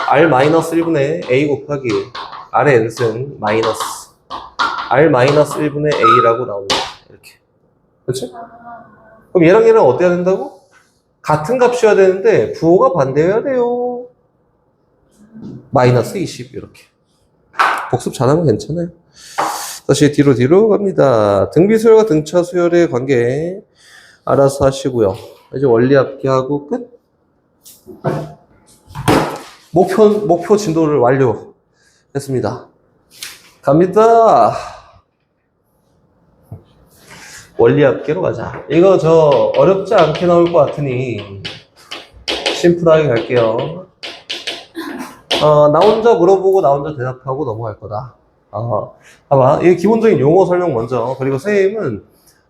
R 마이너스 1분의 A 곱하기 R의 n승 마이너스 R 마이너스 1분의 A라고 나온다. 이렇게. 그렇지? 그럼 얘랑 얘랑 어때야 된다고? 같은 값이어야 되는데 부호가 반대여야 돼요. 마이너스 20 이렇게. 복습 잘하면 괜찮아요. 다시 뒤로 갑니다. 등비 수열과 등차 수열의 관계 알아서 하시고요. 이제 원리 합기하고 끝. 목표 진도를 완료했습니다. 갑니다. 원리 합계로 가자. 이거 어렵지 않게 나올 것 같으니 심플하게 갈게요. 나 혼자 물어보고 나 혼자 대답하고 넘어갈 거다. 봐봐. 이 기본적인 용어 설명 먼저. 그리고 선생님은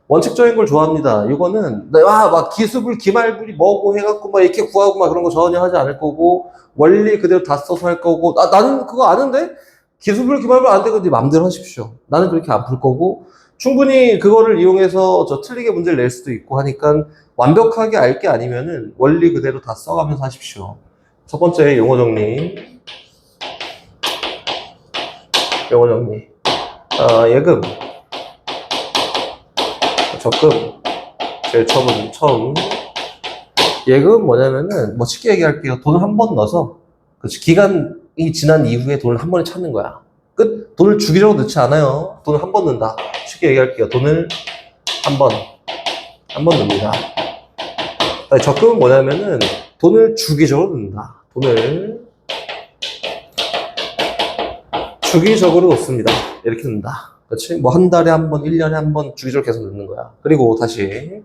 원칙적인 걸 좋아합니다. 이거는 막 기수불, 기말불이 뭐고 해갖고 막 이렇게 구하고 막 그런 거 전혀 하지 않을 거고 원리 그대로 다 써서 할 거고 나는 그거 아는데 기수불, 기말불 안 되고 네 맘대로 하십시오. 나는 그렇게 안 풀 거고 충분히 그거를 이용해서 틀리게 문제를 낼 수도 있고 하니까 완벽하게 알 게 아니면은 원리 그대로 다 써가면서 하십시오. 첫 번째 용어 정리. 예금, 적금, 제일 처음. 예금은 뭐냐면은, 쉽게 얘기할게요. 돈을 한 번 넣어서, 그렇지. 기간이 지난 이후에 돈을 한 번에 찾는 거야. 끝. 돈을 주기적으로 넣지 않아요. 돈을 한 번 넣는다. 쉽게 얘기할게요. 돈을 한 번 넣습니다. 적금은 뭐냐면은, 돈을 주기적으로 넣는다. 돈을 주기적으로 넣습니다. 이렇게 넣는다. 그렇지? 한 달에 한 번, 1년에 한 번 주기적으로 계속 넣는 거야. 그리고 다시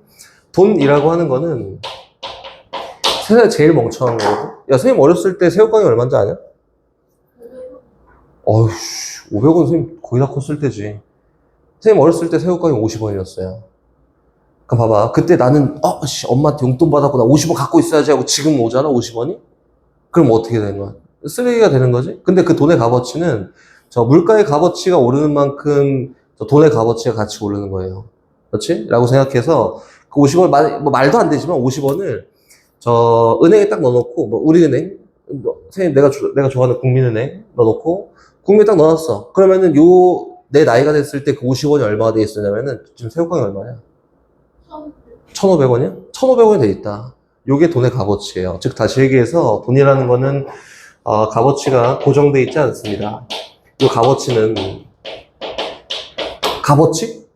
돈이라고 하는 거는 세상에 제일 멍청한 거거든. 야, 선생님 어렸을 때 새우깡이 얼마인지 아냐? 어휴, 500원 선생님 거의 다 컸을 때지. 선생님 어렸을 때 새우깡이 50원이었어요. 그럼 봐봐. 그때 나는 엄마한테 용돈 받았고 나 50원 갖고 있어야지 하고 지금 오잖아, 50원이? 그럼 어떻게 되는 거야? 쓰레기가 되는 거지? 근데 그 돈의 값어치는 물가의 값어치가 오르는 만큼 돈의 값어치가 같이 오르는 거예요. 그렇지? 라고 생각해서 그 50원, 말도 안 되지만 50원을 은행에 딱 넣어놓고, 우리은행, 선생님 내가 좋아하는 국민은행 넣어놓고, 국민에 딱 넣어놨어. 그러면은 내 나이가 됐을 때 그 50원이 얼마가 돼 있었냐면은 지금 새우깡이 얼마냐? 1,500원이야? 1,500원이 돼 있다. 요게 돈의 값어치예요. 즉 다시 얘기해서 돈이라는 거는 값어치가 고정돼 있지 않습니다. 이 값어치는 값어치?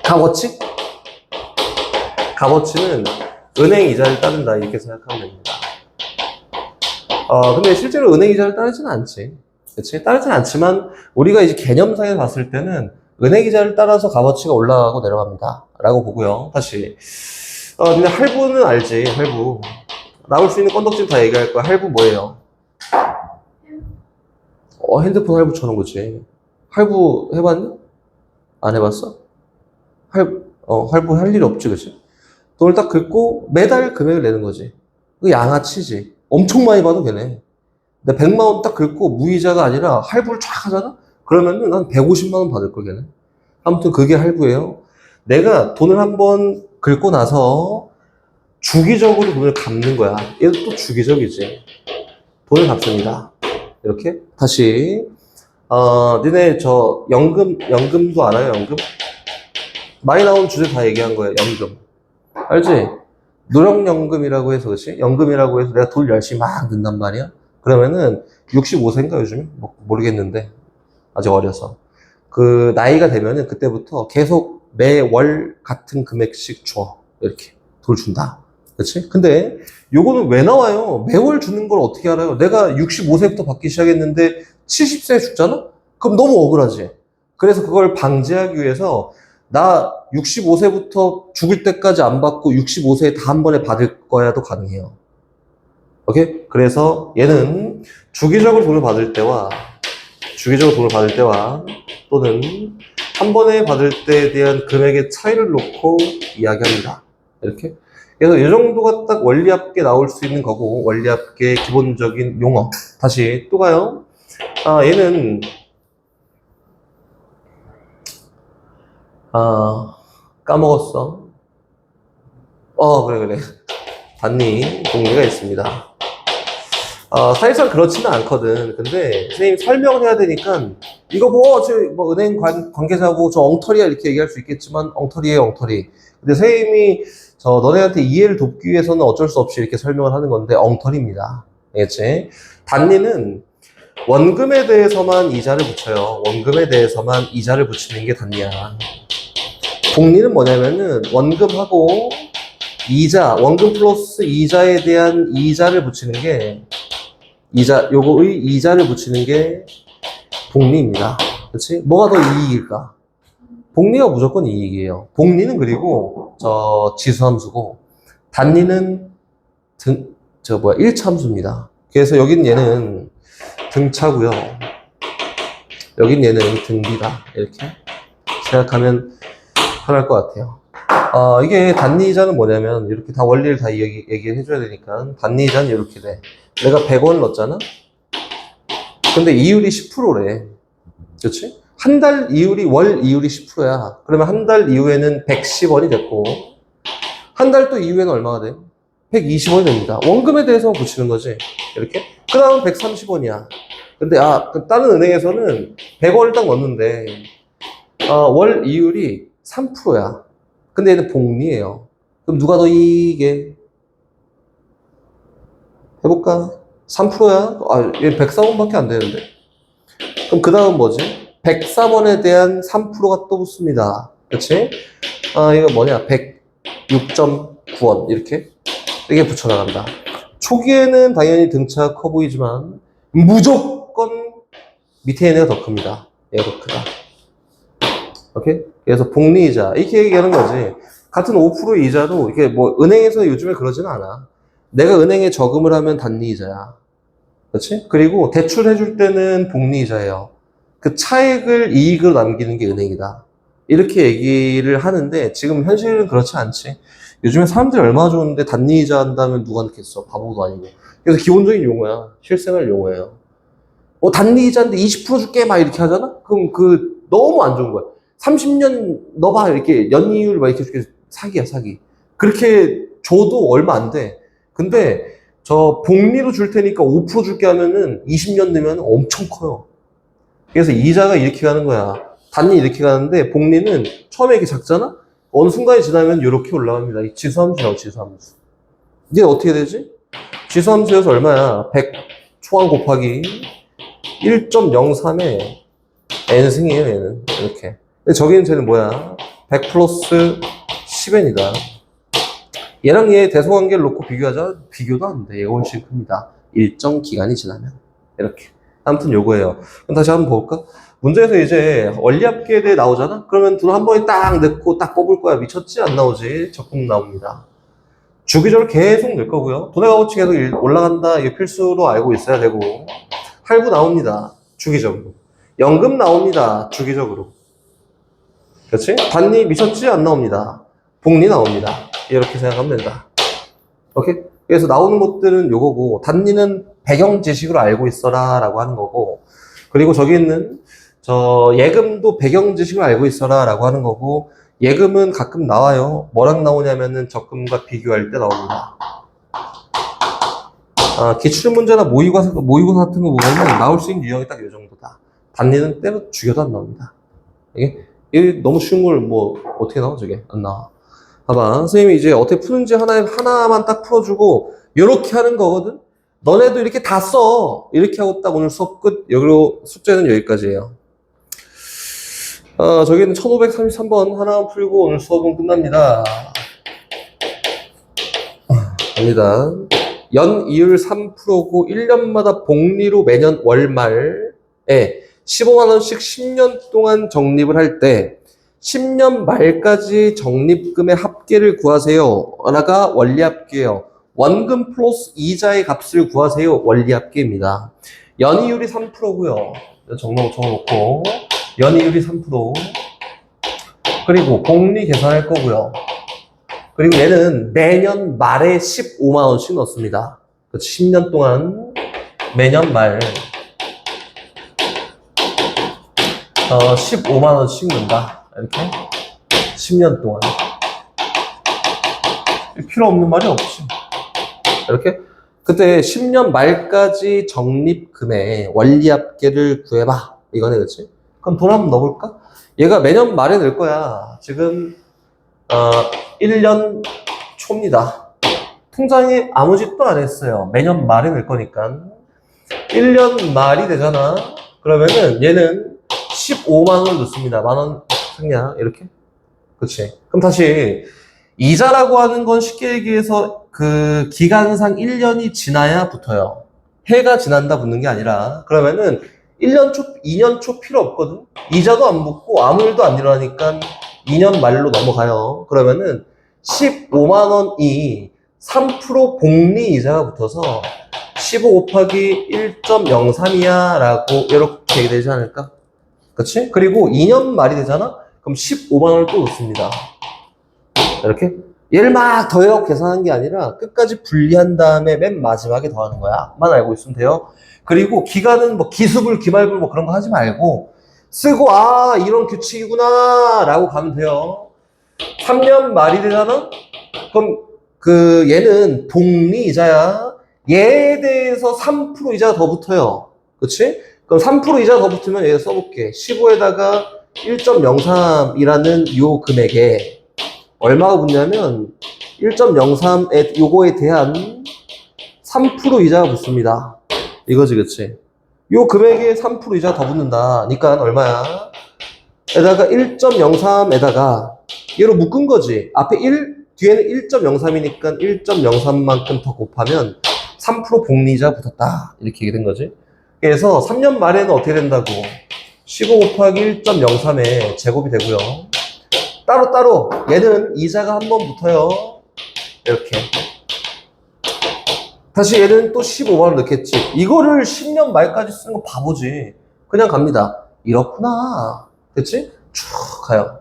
값어치? 값어치는 은행 이자를 따른다 이렇게 생각하면 됩니다. 근데 실제로 은행 이자를 따르지는 않지. 그치? 따르진 않지만 우리가 이제 개념상에 봤을 때는 은행 이자를 따라서 값어치가 올라가고 내려갑니다. 라고 보고요. 다시. 근데 할부는 알지, 할부. 나올 수 있는 건덕질 다 얘기할 거야. 할부 뭐예요? 핸드폰 할부 쳐놓은 거지. 할부 해봤니? 안 해봤어? 할부 할 일이 없지, 그치? 돈을 딱 긁고 매달 금액을 내는 거지. 그 양아치지. 엄청 많이 받아, 걔네. 근데 100만 원 딱 긁고 무이자가 아니라 할부를 쫙 하잖아? 그러면은 한 150만 원 받을 걸, 걔는. 아무튼 그게 할부예요. 내가 돈을 한번 긁고 나서 주기적으로 돈을 갚는 거야. 얘도 또 주기적이지. 돈을 갚습니다. 이렇게. 다시. 니네 저 연금도 알아요? 연금? 많이 나온 주제 다 얘기한 거예요. 연금. 알지? 노령연금이라고 해서, 그치? 연금이라고 해서 내가 돈 열심히 막 넣는단 말이야? 그러면은 65세인가 요즘에? 뭐, 모르겠는데. 아직 어려서. 그 나이가 되면은 그때부터 계속 매월 같은 금액씩 줘. 이렇게. 돈 준다. 그치? 근데 요거는 왜 나와요? 매월 주는 걸 어떻게 알아요? 내가 65세부터 받기 시작했는데 70세에 죽잖아? 그럼 너무 억울하지? 그래서 그걸 방지하기 위해서 나 65세부터 죽을 때까지 안 받고 65세에 다 한 번에 받을 거야도 가능해요. 오케이? 그래서 얘는 주기적으로 돈을 받을 때와 또는 한 번에 받을 때에 대한 금액의 차이를 놓고 이야기합니다. 이렇게. 그래서 이 정도가 딱 원리합계 나올 수 있는 거고, 원리합계의 기본적인 용어. 다시 또 가요. 얘는 까먹었어. 그래. 단위 공개가 있습니다. 사실상 그렇지는 않거든. 근데 선생님 설명을 해야 되니까 이거 뭐 은행 관계자고 저 엉터리야 이렇게 얘기할 수 있겠지만 엉터리예요, 엉터리. 근데 선생님이 너네한테 이해를 돕기 위해서는 어쩔 수 없이 이렇게 설명을 하는 건데 엉터리입니다. 알겠지? 단위는 원금에 대해서만 이자를 붙여요. 원금에 대해서만 이자를 붙이는 게 단위야. 복리는 뭐냐면은 원금하고 원금 플러스 이자에 대한 이자를 붙이는 게 요거의 이자를 붙이는 게 복리입니다. 그렇지? 뭐가 더 이익일까? 복리가 무조건 이익이에요. 복리는 그리고 지수함수고 단리는 1차함수입니다. 그래서 여긴 얘는 등차고요. 여긴 얘는 등비다. 이렇게 생각하면 편할 것 같아요. 이게 단리이자는 뭐냐면 이렇게 다 원리를 다 얘기를 해줘야 되니까 단리이자는 이렇게 돼. 내가 100원을 넣었잖아? 근데 이율이 10%래. 그렇지? 한 달 이율이 월 이율이 10%야. 그러면 한 달 이후에는 110원이 됐고 한 달 또 이후에는 얼마가 돼? 120원이 됩니다. 원금에 대해서 붙이는 거지. 이렇게. 그 다음 130원이야. 근데 다른 은행에서는 100원을 딱 넣었는데 월 이율이 3%야. 근데 얘는 복리예요. 그럼 누가 더 이익에? 해볼까? 3%야? 얘 104원밖에 안 되는데. 그럼 그 다음 뭐지? 104원에 대한 3%가 또 붙습니다. 그치? 이거 뭐냐? 106.9원. 이렇게 붙여나간다. 초기에는 당연히 등차가 커 보이지만 무조건 밑에 있는 애가 더 큽니다. 얘가 더 크다. 오케이? 그래서 복리이자 이렇게 얘기하는 거지. 같은 5% 이자도 이게 뭐 은행에서 요즘에 그러지는 않아. 내가 은행에 저금을 하면 단리이자야. 그렇지? 그리고 대출해줄 때는 복리이자예요. 그 차액을 이익으로 남기는 게 은행이다. 이렇게 얘기를 하는데 지금 현실은 그렇지 않지. 요즘에 사람들이 얼마나 좋은데 단리이자 한다면 누가 넣겠어? 바보도 아니고. 그래서 기본적인 용어야. 실생활 용어예요. 단리이자인데 20% 줄게 막 이렇게 하잖아? 그럼 너무 안 좋은 거야. 30년 넣어봐 이렇게 연이율 막 이렇게 줄게. 사기야, 사기. 그렇게 줘도 얼마 안 돼. 근데 복리로 줄 테니까 5% 줄게 하면은 20년 넣으면 엄청 커요. 그래서 이자가 이렇게 가는 거야. 단리 이렇게 가는데 복리는 처음에 이렇게 작잖아? 어느 순간이 지나면 이렇게 올라갑니다. 이 지수함수라고, 지수함수. 이제 어떻게 되지? 지수함수에서 얼마야? 100 초항 곱하기 1.03에 n승이에요, 얘는. 이렇게. 근데 저기는 쟤는 뭐야? 100 플러스 10n이다. 얘랑 얘 대소관계를 놓고 비교하자. 비교도 안 돼. 얘가 훨씬 큽니다. 일정 기간이 지나면. 이렇게. 아무튼 요거예요. 그럼 다시 한번 볼까? 문제에서 이제 원리합계에 대해 나오잖아? 그러면 돈 한 번에 딱 넣고 딱 뽑을 거야. 미쳤지? 안 나오지? 적금 나옵니다. 주기적으로 계속 넣을 거고요. 돈의 값어치 계속 올라간다. 이게 필수로 알고 있어야 되고. 할부 나옵니다. 주기적으로. 연금 나옵니다. 주기적으로. 그렇지? 단리 미쳤지? 안 나옵니다. 복리 나옵니다. 이렇게 생각하면 된다. 오케이? 그래서 나오는 것들은 요거고, 단리는 배경 지식으로 알고 있어라 라고 하는 거고, 그리고 저기 있는 예금도 배경 지식을 알고 있어라 라고 하는 거고, 예금은 가끔 나와요. 뭐랑 나오냐면은 적금과 비교할 때 나옵니다. 기출문제나 모의고사 같은 거 보면은 나올 수 있는 유형이 딱 요 정도다. 단위는 때려 죽여도 안 나옵니다. 이게 너무 쉬운 걸 뭐 어떻게 나와 저게 안 나와. 봐봐 선생님이 이제 어떻게 푸는지 하나만 딱 풀어주고 이렇게 하는 거거든. 너네도 이렇게 다 써. 이렇게 하고 딱 오늘 수업 끝. 여기로 숙제는 여기까지예요. 저기는 1533번 하나만 풀고 오늘 수업은 끝납니다. 갑니다. 연이율 3%고 1년마다 복리로 매년 월말에 15만원씩 10년 동안 적립을 할 때 10년 말까지 적립금의 합계를 구하세요. 라가 원리합계예요. 원금 플러스 이자의 값을 구하세요. 원리합계입니다. 연이율이 3%고요. 적어놓고 연이율이 3% 그리고 복리 계산할 거고요. 그리고 얘는 매년 말에 15만원씩 넣습니다. 10년 동안 매년 말 15만원씩 넣는다. 이렇게 10년 동안 필요 없는 말이 없지. 이렇게 그때 10년 말까지 적립금의 원리합계를 구해봐. 이거네, 그치? 그럼 돈 한번 넣어볼까? 얘가 매년 말에 낼 거야. 지금 1년 초입니다. 통장에 아무 짓도 안 했어요. 매년 말에 낼 거니까 1년 말이 되잖아. 그러면은 얘는 15만원을 넣습니다. 만원 생략 이렇게. 그치? 그럼 다시 이자라고 하는 건 쉽게 얘기해서 그 기간상 1년이 지나야 붙어요. 해가 지난다 붙는 게 아니라 그러면은 1년 초, 2년 초 필요 없거든. 이자도 안 붙고 아무 일도 안 일어나니까 2년 말로 넘어가요. 그러면은 15만원이 3% 복리 이자가 붙어서 15 곱하기 1.03이야 라고 이렇게 되지 않을까? 그치? 그리고 2년 말이 되잖아? 그럼 15만원을 또 넣습니다. 이렇게 얘를 막 더해갖고 계산한 게 아니라 끝까지 분리한 다음에 맨 마지막에 더하는 거야. 만 알고 있으면 돼요. 그리고 기간은 뭐 기습을 기말불 뭐 그런 거 하지 말고 쓰고 이런 규칙이구나 라고 가면 돼요. 3년 말이 되잖아? 그럼 얘는 복리 이자야. 얘에 대해서 3% 이자가 더 붙어요. 그치? 그럼 3% 이자가 더 붙으면 얘 써볼게. 15에다가 1.03이라는 요 금액에 얼마가 붙냐면 1.03에 요거에 대한 3% 이자가 붙습니다. 이거지, 그치? 요 금액에 3% 이자가 더 붙는다. 니까 얼마야? 에다가 1.03에다가 얘로 묶은 거지. 앞에 1, 뒤에는 1.03이니까 1.03만큼 더 곱하면 3% 복리이자 붙었다. 이렇게 된 거지. 그래서 3년 말에는 어떻게 된다고? 15 곱하기 1.03에 제곱이 되고요. 따로따로 얘는 이자가 한 번 붙어요. 이렇게. 다시 얘는 또 15만원 넣겠지. 이거를 10년 말까지 쓰는 거 바보지. 그냥 갑니다. 이렇구나. 그치? 쭉 가요.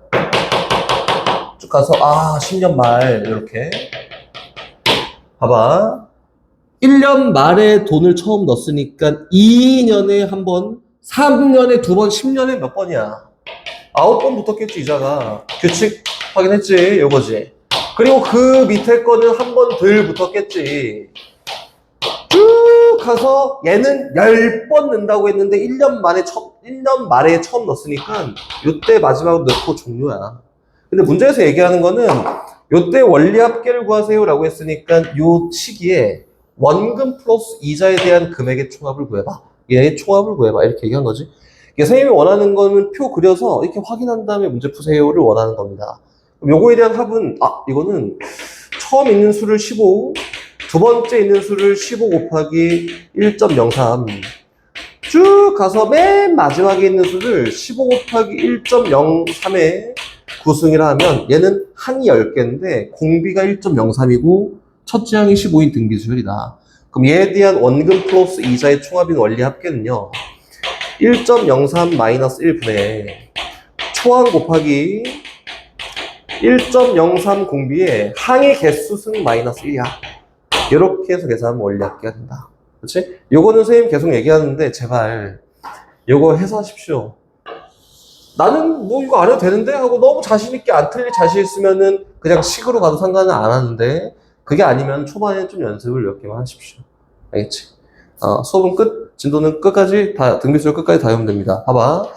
쭉 가서 10년 말 이렇게. 봐봐. 1년 말에 돈을 처음 넣었으니까 2년에 한 번, 3년에 두 번, 10년에 몇 번이야? 9번 붙었겠지, 이자가. 규칙 확인했지, 요거지. 그리고 그 밑에 거는 한 번 덜 붙었겠지. 쭉 가서 얘는 10번 넣는다고 했는데 1년 말에 처음 넣었으니까 요때 마지막으로 넣고 종료야. 근데 문제에서 얘기하는 거는 요때 원리합계를 구하세요 라고 했으니까 요 시기에 원금 플러스 이자에 대한 금액의 총합을 구해봐. 얘의 총합을 구해봐. 이렇게 얘기한 거지. 선생님이 원하는 거는 표 그려서 이렇게 확인한 다음에 문제 푸세요를 원하는 겁니다. 그럼 요거에 대한 합은, 이거는 처음 있는 수를 15, 두 번째 있는 수를 15 곱하기 1.03. 쭉 가서 맨 마지막에 있는 수를 15 곱하기 1.03에 구승이라 하면 얘는 항이 10개인데 공비가 1.03이고 첫째 항이 15인 등비수열이다. 그럼 얘에 대한 원금 플러스 이자의 총합인 원리 합계는요. 1.03 마이너스 1분의 초항 곱하기 1.03 공비에 항의 개수 승 마이너스 1이야. 이렇게 해서 계산하면 원리 합계가 된다. 그렇지? 요거는 선생님 계속 얘기하는데 제발 요거 해서 하십시오. 나는 뭐 이거 안 해도 되는데 하고 너무 자신있게 안 틀릴 자신 있으면은 그냥 식으로 가도 상관은 안 하는데 그게 아니면 초반에 좀 연습을 몇 개만 하십시오. 알겠지? 수업은 끝. 진도는 끝까지 다, 등비수를 끝까지 다 외우면 됩니다. 봐봐.